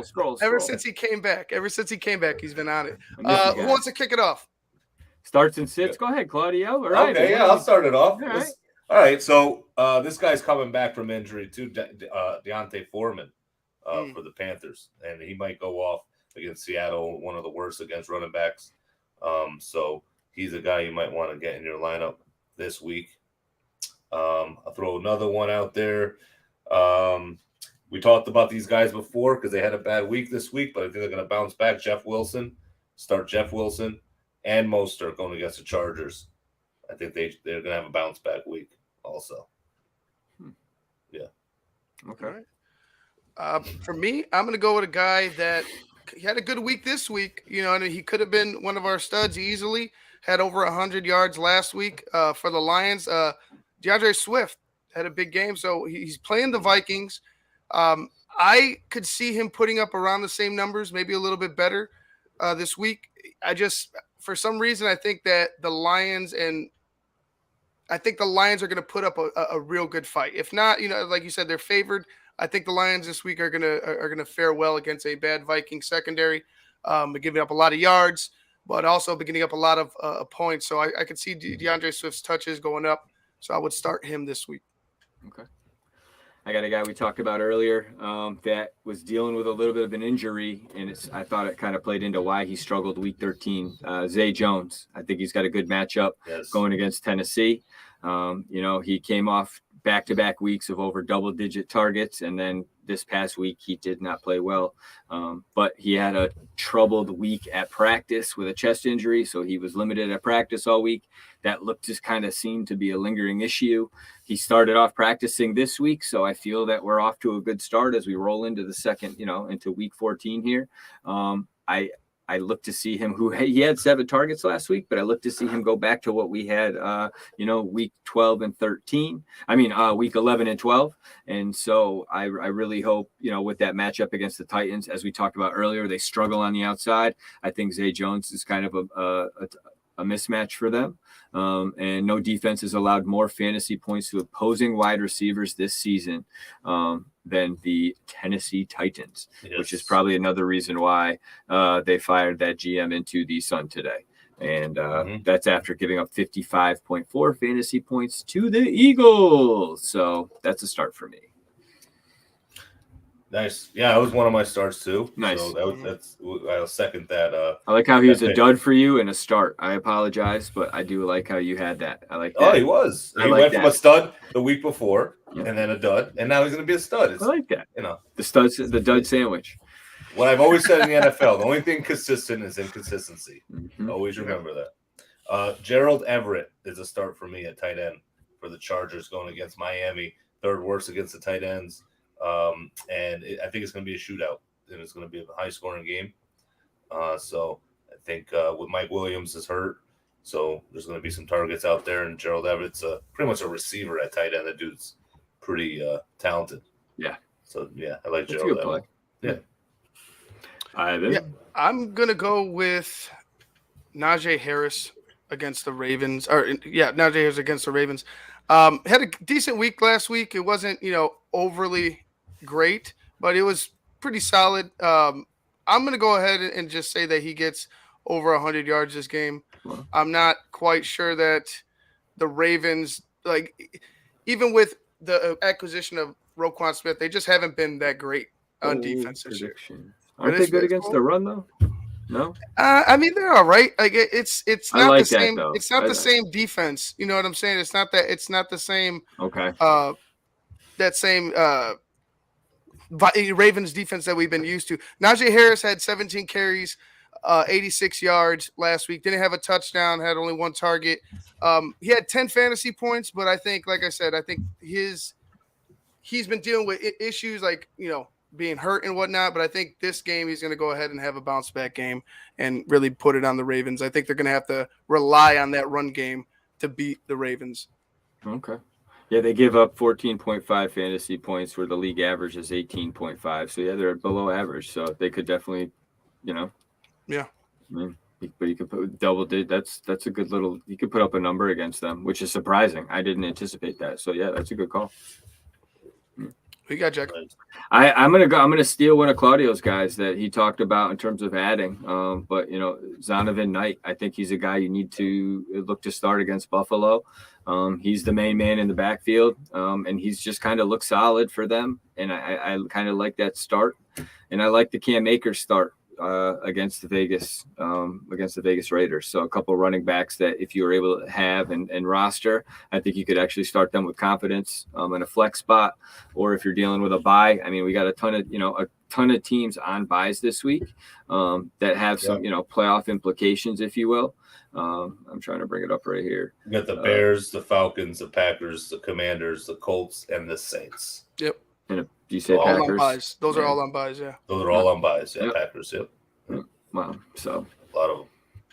Scroll. Ever since he came back, he's been on it. Who wants to kick it off? Starts and sits. Go ahead, Claudio. All right. Okay, I'll start it off. All right. So this guy's coming back from injury too, Deontay Foreman for the Panthers, and he might go off against Seattle, one of the worst against running backs. So he's a guy you might want to get in your lineup this week. I'll throw another one out there. We talked about these guys before because they had a bad week this week, but I think they're going to bounce back. Start Jeff Wilson and Mostert going against the Chargers. I think they're going to have a bounce back week also. Yeah. Okay. For me, I'm going to go with a guy that he had a good week this week. And he could have been one of our studs easily. Had over 100 yards last week for the Lions. DeAndre Swift had a big game, so he's playing the Vikings. I could see him putting up around the same numbers, maybe a little bit better this week. For some reason, I think that the Lions are going to put up a real good fight. If not, like you said, they're favored. I think the Lions this week are gonna fare well against a bad Viking secondary, giving up a lot of yards, but also giving up a lot of points. So I could see DeAndre Swift's touches going up. So I would start him this week. Okay. I got a guy we talked about earlier that was dealing with a little bit of an injury, and I thought it kind of played into why he struggled week 13. Zay Jones. I think he's got a good matchup going against Tennessee. He came off back-to-back weeks of over double-digit targets, and then this past week he did not play well. But he had a troubled week at practice with a chest injury, so he was limited at practice all week. That just kind of seemed to be a lingering issue. He started off practicing this week, so I feel that we're off to a good start as we roll into the second, into week 14 here. I look to see him he had 7 targets last week, but I look to see him go back to what we had, week 12 and 13. Week 11 and 12. And so I really hope, with that matchup against the Titans, as we talked about earlier, they struggle on the outside. I think Zay Jones is kind of a mismatch for them. And no defense has allowed more fantasy points to opposing wide receivers this season than the Tennessee Titans, which is probably another reason why they fired that GM into the sun today. And that's after giving up 55.4 fantasy points to the Eagles. So that's a start for me. Nice. Yeah, that was one of my starts too. Nice. So I'll second that. I like how he was a dud for you and a start. I apologize, but I do like how you had that. I like that. Oh, he was. He went from a stud the week before and then a dud, and now he's going to be a stud. I like that. The dud sandwich. What I've always said in the NFL, the only thing consistent is inconsistency. Always remember that. Gerald Everett is a start for me at tight end for the Chargers going against Miami. Third worst against the tight ends. I think it's going to be a shootout, and it's going to be a high-scoring game. So I think with Mike Williams is hurt, so there's going to be some targets out there, and Gerald Everett's pretty much a receiver at tight end. That dude's pretty talented. Yeah. So, I like Gerald Everett. Yeah. I'm going to go with Najee Harris against the Ravens. Najee Harris against the Ravens. Had a decent week last week. It wasn't, overly great, but it was pretty solid. I'm going to go ahead and just say that he gets over 100 yards this game. I'm not quite sure that the Ravens, even with the acquisition of Roquan Smith, they just haven't been that great on defense this year. Aren't they good against the run though? No. They're all right. It's not like the same. Though. It's not the same defense. You know what I'm saying? It's not that. It's not the same. Okay. That same Ravens defense that we've been used to. Najee Harris had 17 carries, 86 yards last week. Didn't have a touchdown. Had only 1 target. He had 10 fantasy points, but I think, like I said, his he's been dealing with issues like, being hurt and whatnot. But I think this game he's going to go ahead and have a bounce back game and really put it on the Ravens. I think they're going to have to rely on that run game to beat the Ravens. Okay. Yeah, they give up 14.5 fantasy points where the league average is 18.5. So, yeah, they're below average. So they could definitely, Yeah. I mean, but you could put double digit. That's a good little – you could put up a number against them, which is surprising. I didn't anticipate that. So, yeah, that's a good call. We got Jack. I'm gonna steal one of Claudio's guys that he talked about in terms of adding. But Zonovan Knight, I think he's a guy you need to look to start against Buffalo. He's the main man in the backfield, and he's just kind of looked solid for them. And I kind of like that start, and I like the Cam Akers start against the Vegas Raiders. So a couple running backs that if you were able to have and roster, I think you could actually start them with confidence in a flex spot. Or if you're dealing with a bye, I mean, we got a ton of teams on buys this week that have some playoff implications, if you will. I'm trying to bring it up right here. You got the Bears, the Falcons, the Packers, the Commanders, the Colts, and the Saints. Yep. And you say all Packers? On buys. Those are all on buys, yeah. Those are all on buys, yeah. Yep. Packers, yep. Wow. So a lot of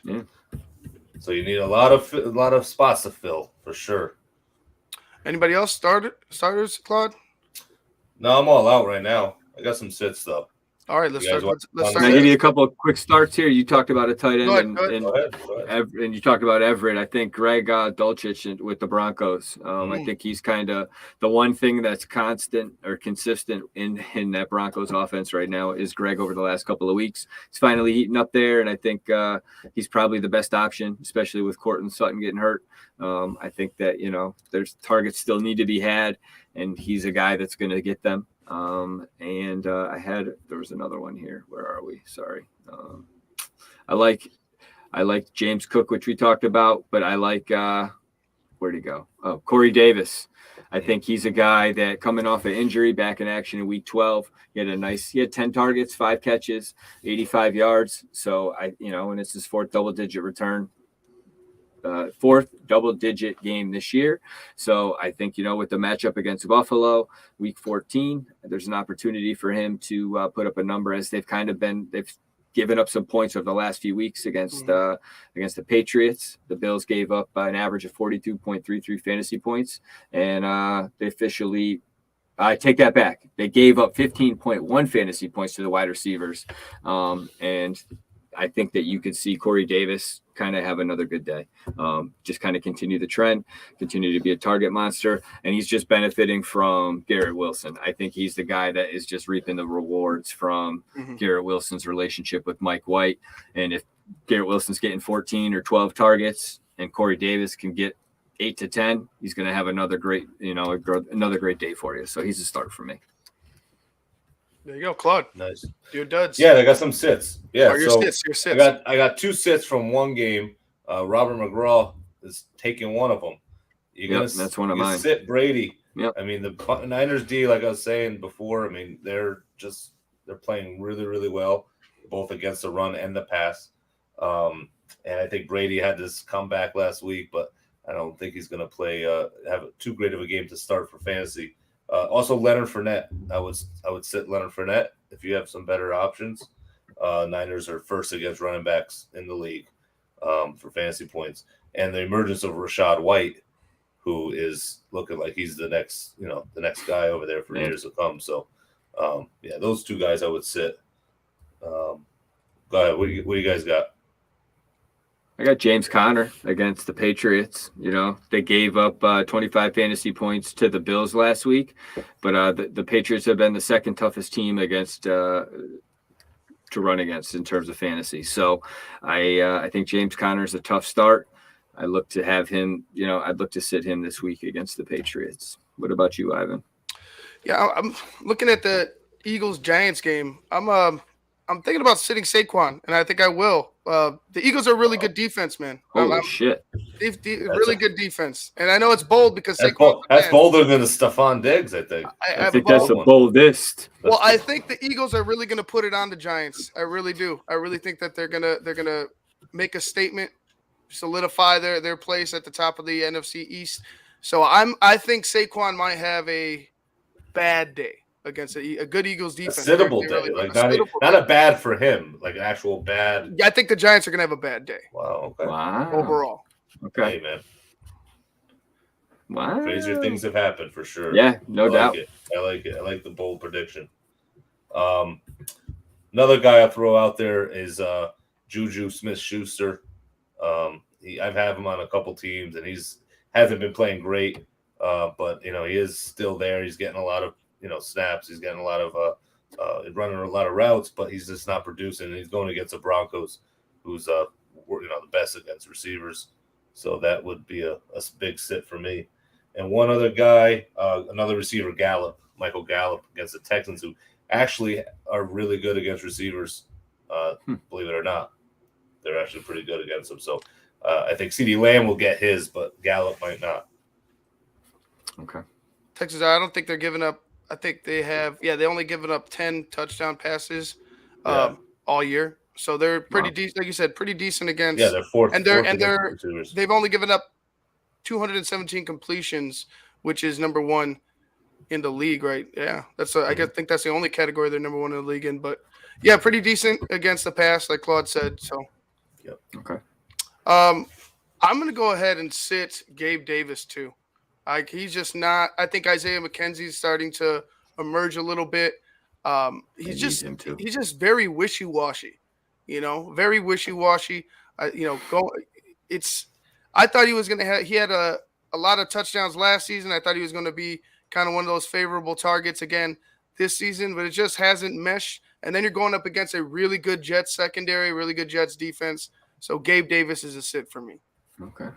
them. Yeah. So you need a lot of spots to fill for sure. Anybody else starters, Claude? No, I'm all out right now. I got some sits though. All right, let's start. Can I give you a couple of quick starts here? You talked about a tight end, Go ahead. And you talked about Everett. I think Greg Dulcich with the Broncos. I think he's kind of the one thing that's constant or consistent in that Broncos offense right now is Greg over the last couple of weeks. He's finally heating up there, and I think he's probably the best option, especially with Courtland Sutton getting hurt. I think that there's targets still need to be had, and he's a guy that's going to get them. There was another one here. Where are we? Sorry. I like James Cook, which we talked about, but I like, where'd he go? Oh, Corey Davis. I think he's a guy that coming off an injury back in action in week 12, he had 10 targets, 5 catches, 85 yards. So and it's his fourth double-digit return. Fourth double-digit game this year. So I think, with the matchup against Buffalo, week 14, there's an opportunity for him to put up a number as they've given up some points over the last few weeks against the Patriots. The Bills gave up an average of 42.33 fantasy points, and they officially I take that back. They gave up 15.1 fantasy points to the wide receivers. And I think that you could see Corey Davis kind of have another good day. Just kind of continue the trend, continue to be a target monster. And he's just benefiting from Garrett Wilson. I think he's the guy that is just reaping the rewards from Garrett Wilson's relationship with Mike White. And if Garrett Wilson's getting 14 or 12 targets and Corey Davis can get 8 to 10, he's going to have another great, another great day for you. So he's a start for me. There you go, Claude. Nice. Do duds. Yeah, I got some sits. Yeah, your sits. I got 2 sits from one game. Robert McGraw is taking one of them. That's one of mine. Sit Brady. Yep. I mean, the Niners D, like I was saying before, I mean, they're playing really, really well, both against the run and the pass. And I think Brady had this comeback last week, but I don't think he's going to have too great of a game to start for fantasy. Also, Leonard Fournette. I would sit Leonard Fournette if you have some better options. Niners are first against running backs in the league for fantasy points, and the emergence of Rachaad White, who is looking like he's the next guy over there for years to come. So, those 2 guys I would sit. Go ahead. What do you guys got? I got James Conner against the Patriots. They gave up 25 fantasy points to the Bills last week, but the Patriots have been the second toughest team against to run against in terms of fantasy. So I think James Conner is a tough start. I look to have him, I'd look to sit him this week against the Patriots. What about you, Ivan? Yeah, I'm looking at the Eagles-Giants game. I'm thinking about sitting Saquon, and I think I will. The Eagles are a really good defense, man. Holy shit. Really good defense. And I know it's bold because that's bolder than the Stephon Diggs, I think. I think that's the boldest. Well, I think the Eagles are really going to put it on the Giants. I really do. I really think that they're gonna make a statement, solidify their place at the top of the NFC East. So I think Saquon might have a bad day against a good Eagles A defense. sittable They're day, really like good. not a bad for him, like an actual bad. Yeah, I think the Giants are gonna have a bad day. Wow. Okay. Wow. Overall. Okay. Hey man, Wow. crazier things have happened for sure. Yeah, no doubt. I like it. I like the bold prediction. Another guy I'll throw out there is Juju Smith-Schuster. I've had him on a couple teams, and hasn't been playing great, but he is still there. He's getting a lot of snaps. He's getting a lot of running a lot of routes, but he's just not producing. And he's going against the Broncos, who's the best against receivers. So that would be a big sit for me. And one other guy, another receiver, Michael Gallup against the Texans, who actually are really good against receivers. Believe it or not, they're actually pretty good against them. So I think CeeDee Lamb will get his, but Gallup might not. Okay. Texas, I don't think they're giving up. I think they have. Yeah, they only given up 10 touchdown passes all year. So they're pretty decent, like you said, pretty decent against. Yeah, they're fourth. They've only given up 217 completions, which is number one in the league, right? Yeah, I think that's the only category they're number one in the league in. But yeah, pretty decent against the pass, like Claude said. So, yep. Okay. I'm gonna go ahead and sit Gabe Davis too. He's just not. I think Isaiah McKenzie's starting to emerge a little bit. He's just very wishy-washy. Very wishy-washy. I thought he was going to have – he had a lot of touchdowns last season. I thought he was going to be kind of one of those favorable targets again this season, but it just hasn't meshed. And then you're going up against a really good Jets secondary, really good Jets defense. So Gabe Davis is a sit for me. Okay.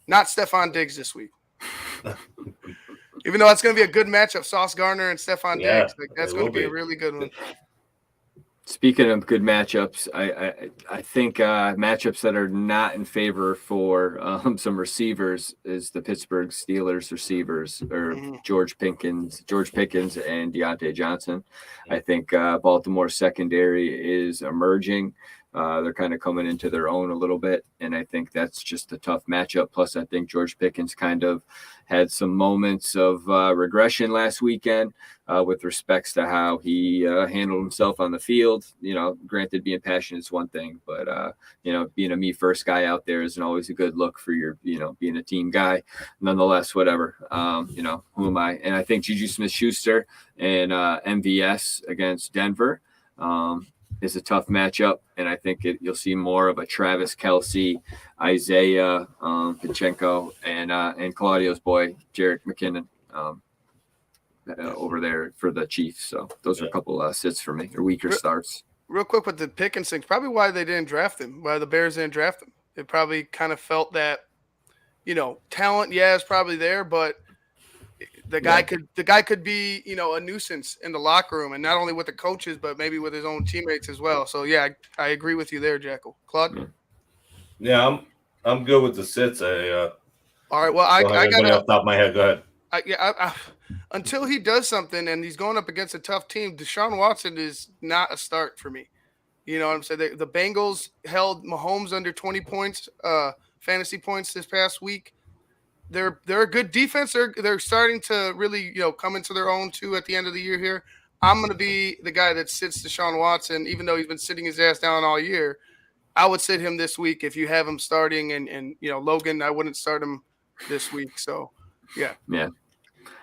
Not Stephon Diggs this week. Even though it's going to be a good matchup, Sauce Gardner and Stephon Diggs. That's going to be a really good one. Speaking of good matchups, I think matchups that are not in favor for some receivers is the Pittsburgh Steelers receivers, or George Pickens and Deontay Johnson. I think Baltimore's secondary is emerging. They're kind of coming into their own a little bit, and I think that's just a tough matchup. Plus, I think George Pickens kind of had some moments of regression last weekend with respects to how he handled himself on the field. Granted, being passionate is one thing, but being a me first guy out there isn't always a good look for your, being a team guy. Nonetheless, whatever. Who am I? And I think Juju Smith-Schuster and MVS against Denver is a tough matchup, and I think you'll see more of a Travis Kelce, Isaiah Pacheco, and Claudio's boy Jerick McKinnon over there for the Chiefs. So those are a couple sits for me, or weaker starts. Real quick with the Pickens thing, probably why they didn't draft him, why the Bears didn't draft him. They probably kind of felt that, talent, is probably there, but the guy could be, a nuisance in the locker room, and not only with the coaches, but maybe with his own teammates as well. So yeah, I agree with you there, Jackle. Claude? Yeah, I'm good with the sits. All right. Well, I got off the top of my head. Go ahead. Until he does something and he's going up against a tough team, Deshaun Watson is not a start for me. You know what I'm saying? The Bengals held Mahomes under 20 points, fantasy points this past week. They're a good defense. They're starting to really, come into their own too at the end of the year here. I'm going to be the guy that sits Deshaun Watson, even though he's been sitting his ass down all year. I would sit him this week if you have him starting, and Logan, I wouldn't start him this week. So, yeah.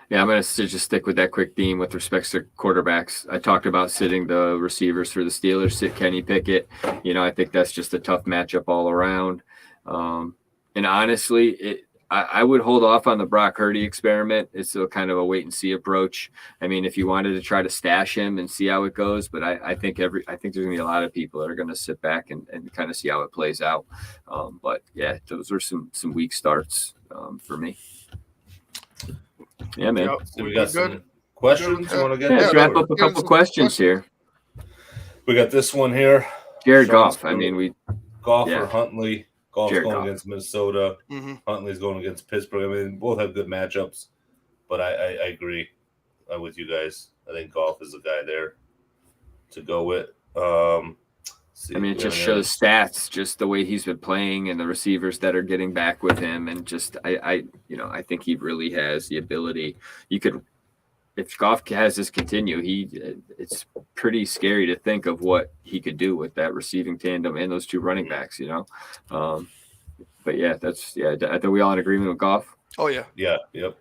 Yeah, I'm going to just stick with that quick theme with respect to quarterbacks. I talked about sitting the receivers for the Steelers, sit Kenny Pickett. I think that's just a tough matchup all around. And honestly, I would hold off on the Brock Purdy experiment. It's still kind of a wait and see approach. I mean, if you wanted to try to stash him and see how it goes, but I think there's going to be a lot of people that are going to sit back and kind of see how it plays out. But yeah, those are some weak starts for me. Yeah, man. So we got some questions you want to get? Let's wrap up a couple questions here. We got this one here. Jared Goff. Goff or Huntley. Goff's Jared going Goff against Minnesota. Huntley's going against Pittsburgh. Both have good matchups, but I agree with you guys. I think Goff is the guy there to go with. It just shows stats, just the way he's been playing and the receivers that are getting back with him, and just I think he really has the ability. You could if Goff has this continue, it's pretty scary to think of what he could do with that receiving tandem and those two running backs, But yeah, I think we all in agreement with Goff. Oh yeah. Yeah. Yep.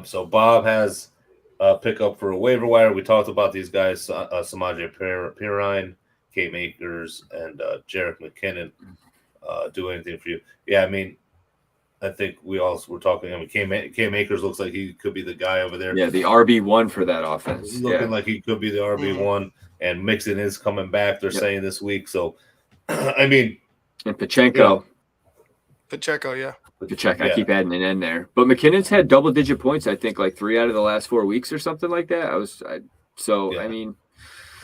So Bob has a pickup for a waiver wire. We talked about these guys: Samaje Perine, Cam Akers, and Jerick McKinnon. Do anything for you? Yeah, I mean, I think we all were talking. I mean, Cam Akers looks like he could be the guy over there. Yeah, the RB1 for that offense. He's looking like he could be the RB1, and Mixon is coming back. They're saying this week. So, I mean, and Pacheco. Pacheco, yeah. Pacheco, I keep adding an N there. But McKinnon's had double-digit points, I think, like 3 out of the last 4 weeks or something like that. I mean,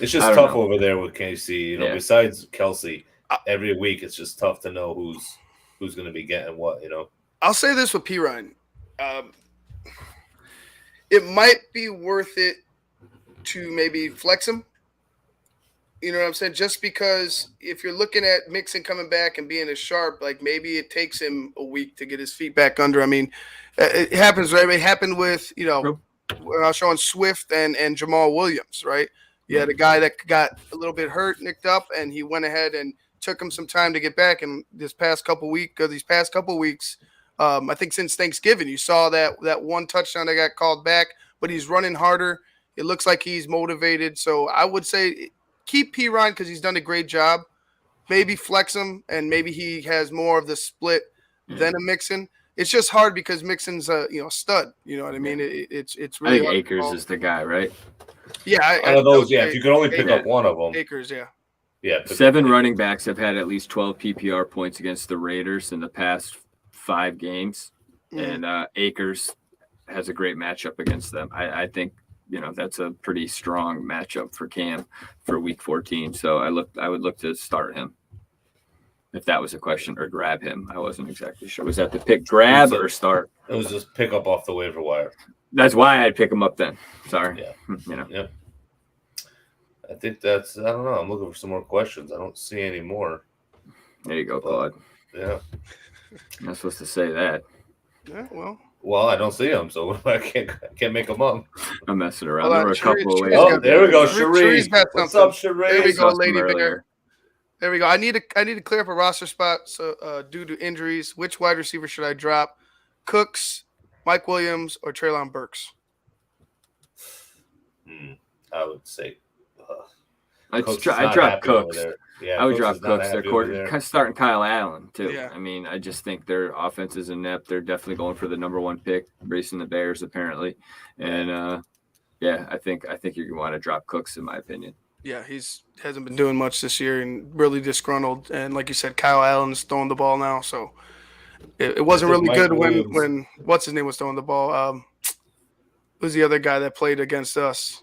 it's just tough over there with KC. Besides Kelsey, every week it's just tough to know who's going to be getting what. I'll say this with Perine. It might be worth it to maybe flex him. You know what I'm saying? Just because if you're looking at Mixon coming back and being as sharp, like maybe it takes him a week to get his feet back under. I mean, it happens, right? It happened with, when I was showing Swift and Jamal Williams, right? You had a guy that got a little bit hurt, nicked up, and he went ahead and took him some time to get back. And these past couple weeks, I think since Thanksgiving, you saw that one touchdown that got called back, but he's running harder. It looks like he's motivated. So I would say keep Perine because he's done a great job. Maybe flex him, and maybe he has more of the split than a Mixon. It's just hard because Mixon's a stud. You know what I mean? It's really. I think Akers is the guy, right? Yeah, out of those, if you could only pick up one of them, Akers, yeah. Yeah, 7 running backs have had at least 12 PPR points against the Raiders in the past 5 games, and Akers has a great matchup against them. I think that's a pretty strong matchup for Cam for Week 14. So I would look to start him if that was a question, or grab him. I wasn't exactly sure. Was that the pick, grab or start? It was just pick up off the waiver wire. That's why I'd pick him up then. Sorry. Yeah. Yep. I think I don't know. I'm looking for some more questions. I don't see any more. There you go, Claude. Yeah. I'm not supposed to say that. Yeah, well, I don't see them, so I can't make them up. I'm messing around. There were a couple of ways. Oh, there we go, Sheree. What's up, Sheree? There we go, Lady Bear. There we go. I need to clear up a roster spot. So due to injuries, which wide receiver should I drop? Cooks, Mike Williams, or Treylon Burks? I would say I'd drop Cooks. Yeah, I would drop Cooks. They're starting Kyle Allen too. Yeah. I mean, I just think their offense is inept. They're definitely going for the number 1 pick, racing the Bears apparently. And I think you want to drop Cooks in my opinion. Yeah, hasn't been doing much this year and really disgruntled. And like you said, Kyle Allen's throwing the ball now, so it wasn't really good when what's his name was throwing the ball. Who's the other guy that played against us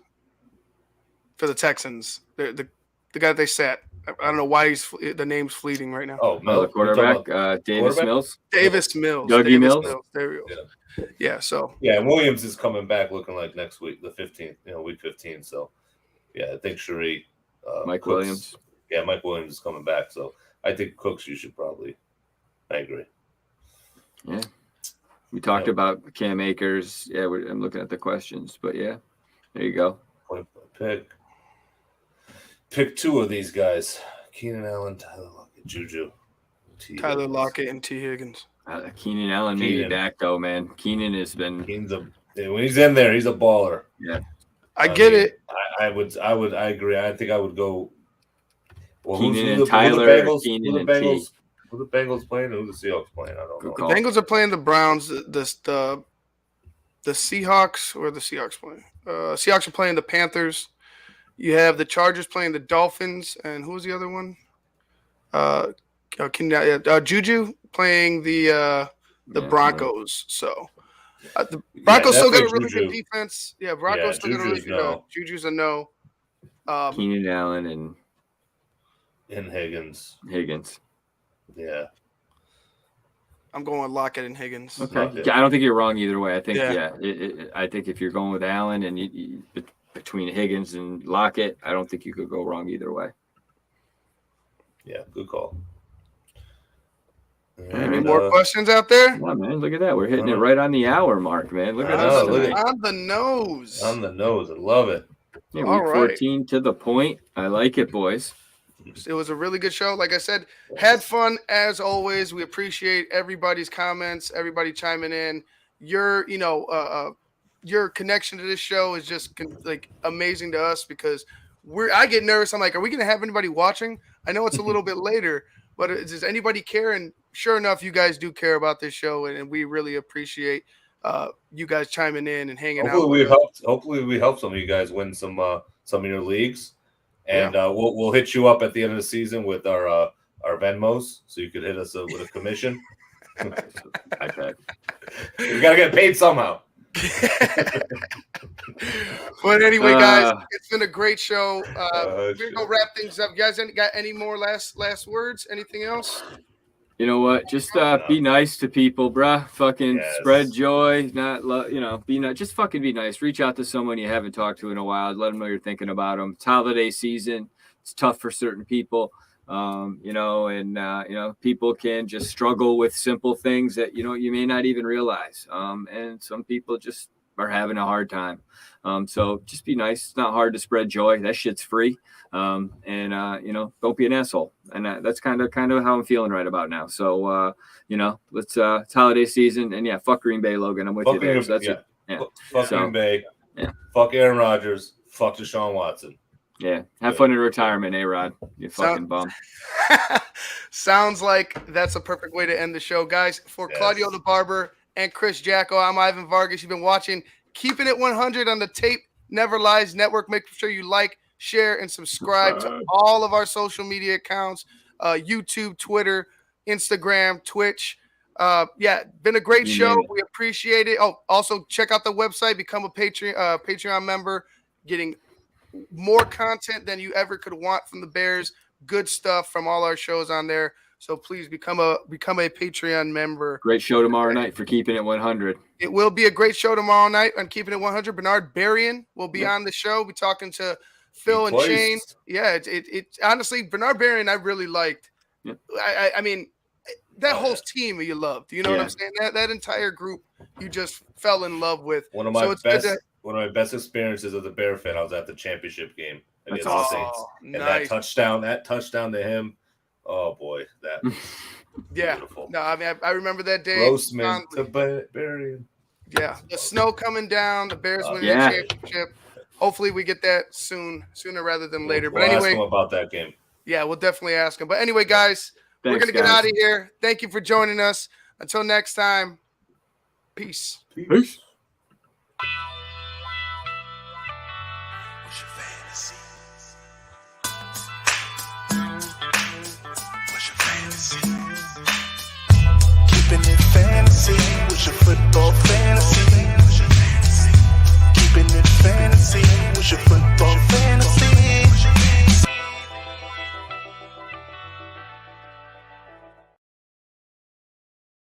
for the Texans? The guy they sat. I don't know why the name's fleeting right now. The quarterback, Davis Mills. Davis Mills. Dougie Mills. There we go. Yeah. So. Yeah, Williams is coming back looking like next week, the 15th. Week 15. So, yeah, I think Sheree. Mike Cooks, Williams. Yeah, Mike Williams is coming back. So I think Cooks. You should probably. I agree. Yeah. We talked about Cam Akers. Yeah, I'm looking at the questions, but yeah, there you go. Pick 2 of these guys: Keenan Allen, Tyler Lockett, Juju. Tyler Lockett and T. Higgins. Keenan Allen may be back though, man. Keenan has been. When he's in there, he's a baller. Yeah, I get it. I agree. I think I would go. Well, Keenan and Tyler. Keenan and T. Who the Bengals playing? Who the Seahawks playing? I don't know. The Bengals are playing the Browns. The Seahawks, or the Seahawks playing? Seahawks are playing the Panthers. You have the Chargers playing the Dolphins, and who was the other one? Juju playing the Broncos. So the Broncos still got a really good defense. Yeah, Broncos still got a really good. Juju's a no. Keenan Allen and Higgins. Yeah. I'm going with Lockett and Higgins. Okay. I don't think you're wrong either way. I think I think if you're going with Allen and you between Higgins and Lockett, I don't think you could go wrong either way. Yeah, good call. Any more questions out there? Yeah, man. Look at that. We're hitting it right on the hour mark, man. Look at us. On the nose. On the nose. I love it. Yeah, week 14 to the point. I like it, boys. It was a really good show. Like I said, had fun as always. We appreciate everybody's comments, everybody chiming in. Your connection to this show is just like amazing to us because I get nervous. I'm like, are we going to have anybody watching? I know it's a little bit later, but does anybody care? And sure enough, you guys do care about this show, and we really appreciate you guys chiming in and hanging out. Hopefully, we helped some of you guys win some of your leagues, and we'll hit you up at the end of the season with our Venmos, so you could hit us with a commission. Okay, we gotta get paid somehow. But anyway, guys, it's been a great show. We're gonna wrap things up. You guys got any more last words? Anything else? You know what? Just be nice to people, bruh. Fucking spread joy. Be nice. Just fucking be nice. Reach out to someone you haven't talked to in a while. Let them know you're thinking about them. It's holiday season. It's tough for certain people. People can just struggle with simple things that, you may not even realize. And some people just are having a hard time. So just be nice. It's not hard to spread joy. That shit's free. Don't be an asshole. And that's kind of how I'm feeling right about now. So, it's holiday season and fuck Green Bay, Logan. I'm with you there. So that's it. Yeah. Fuck Green Bay. Yeah. Fuck Aaron Rodgers. Fuck Deshaun Watson. Yeah. Have fun in retirement, A-Rod. You fucking bum. Sounds like that's a perfect way to end the show, guys. For Claudio the Barber and Chris Jackle, I'm Ivan Vargas. You've been watching Keeping It 100 on the Tape Never Lies Network. Make sure you like, share, and subscribe to all of our social media accounts, YouTube, Twitter, Instagram, Twitch. Been a great show. We appreciate it. Oh, also check out the website, become a Patreon member, getting more content than you ever could want from the Bears. Good stuff from all our shows on there. So please become a Patreon member. Great show tomorrow night for Keeping It 100. It will be a great show tomorrow night on Keeping It 100. Bernard Berrien will be on the show. We're talking to Phil and Shane. Yeah, it honestly, Bernard Berrien I really liked. Yeah. I mean, that whole team you loved. You know what I'm saying? That entire group you just fell in love with. One of my best experiences as a Bear fan, I was at the championship game against the Saints. And nice. that touchdown to him, oh boy, that was beautiful. No, I mean I remember that day. Grossman to Berrien. Yeah, the snow coming down, the Bears winning the championship. Hopefully we get that sooner rather than later. We'll ask him about that game. Yeah, we'll definitely ask him. But anyway, guys, we're gonna get out of here. Thank you for joining us. Until next time, peace. Peace. What's your fantasy? Keeping it fantasy. What's your football fantasy?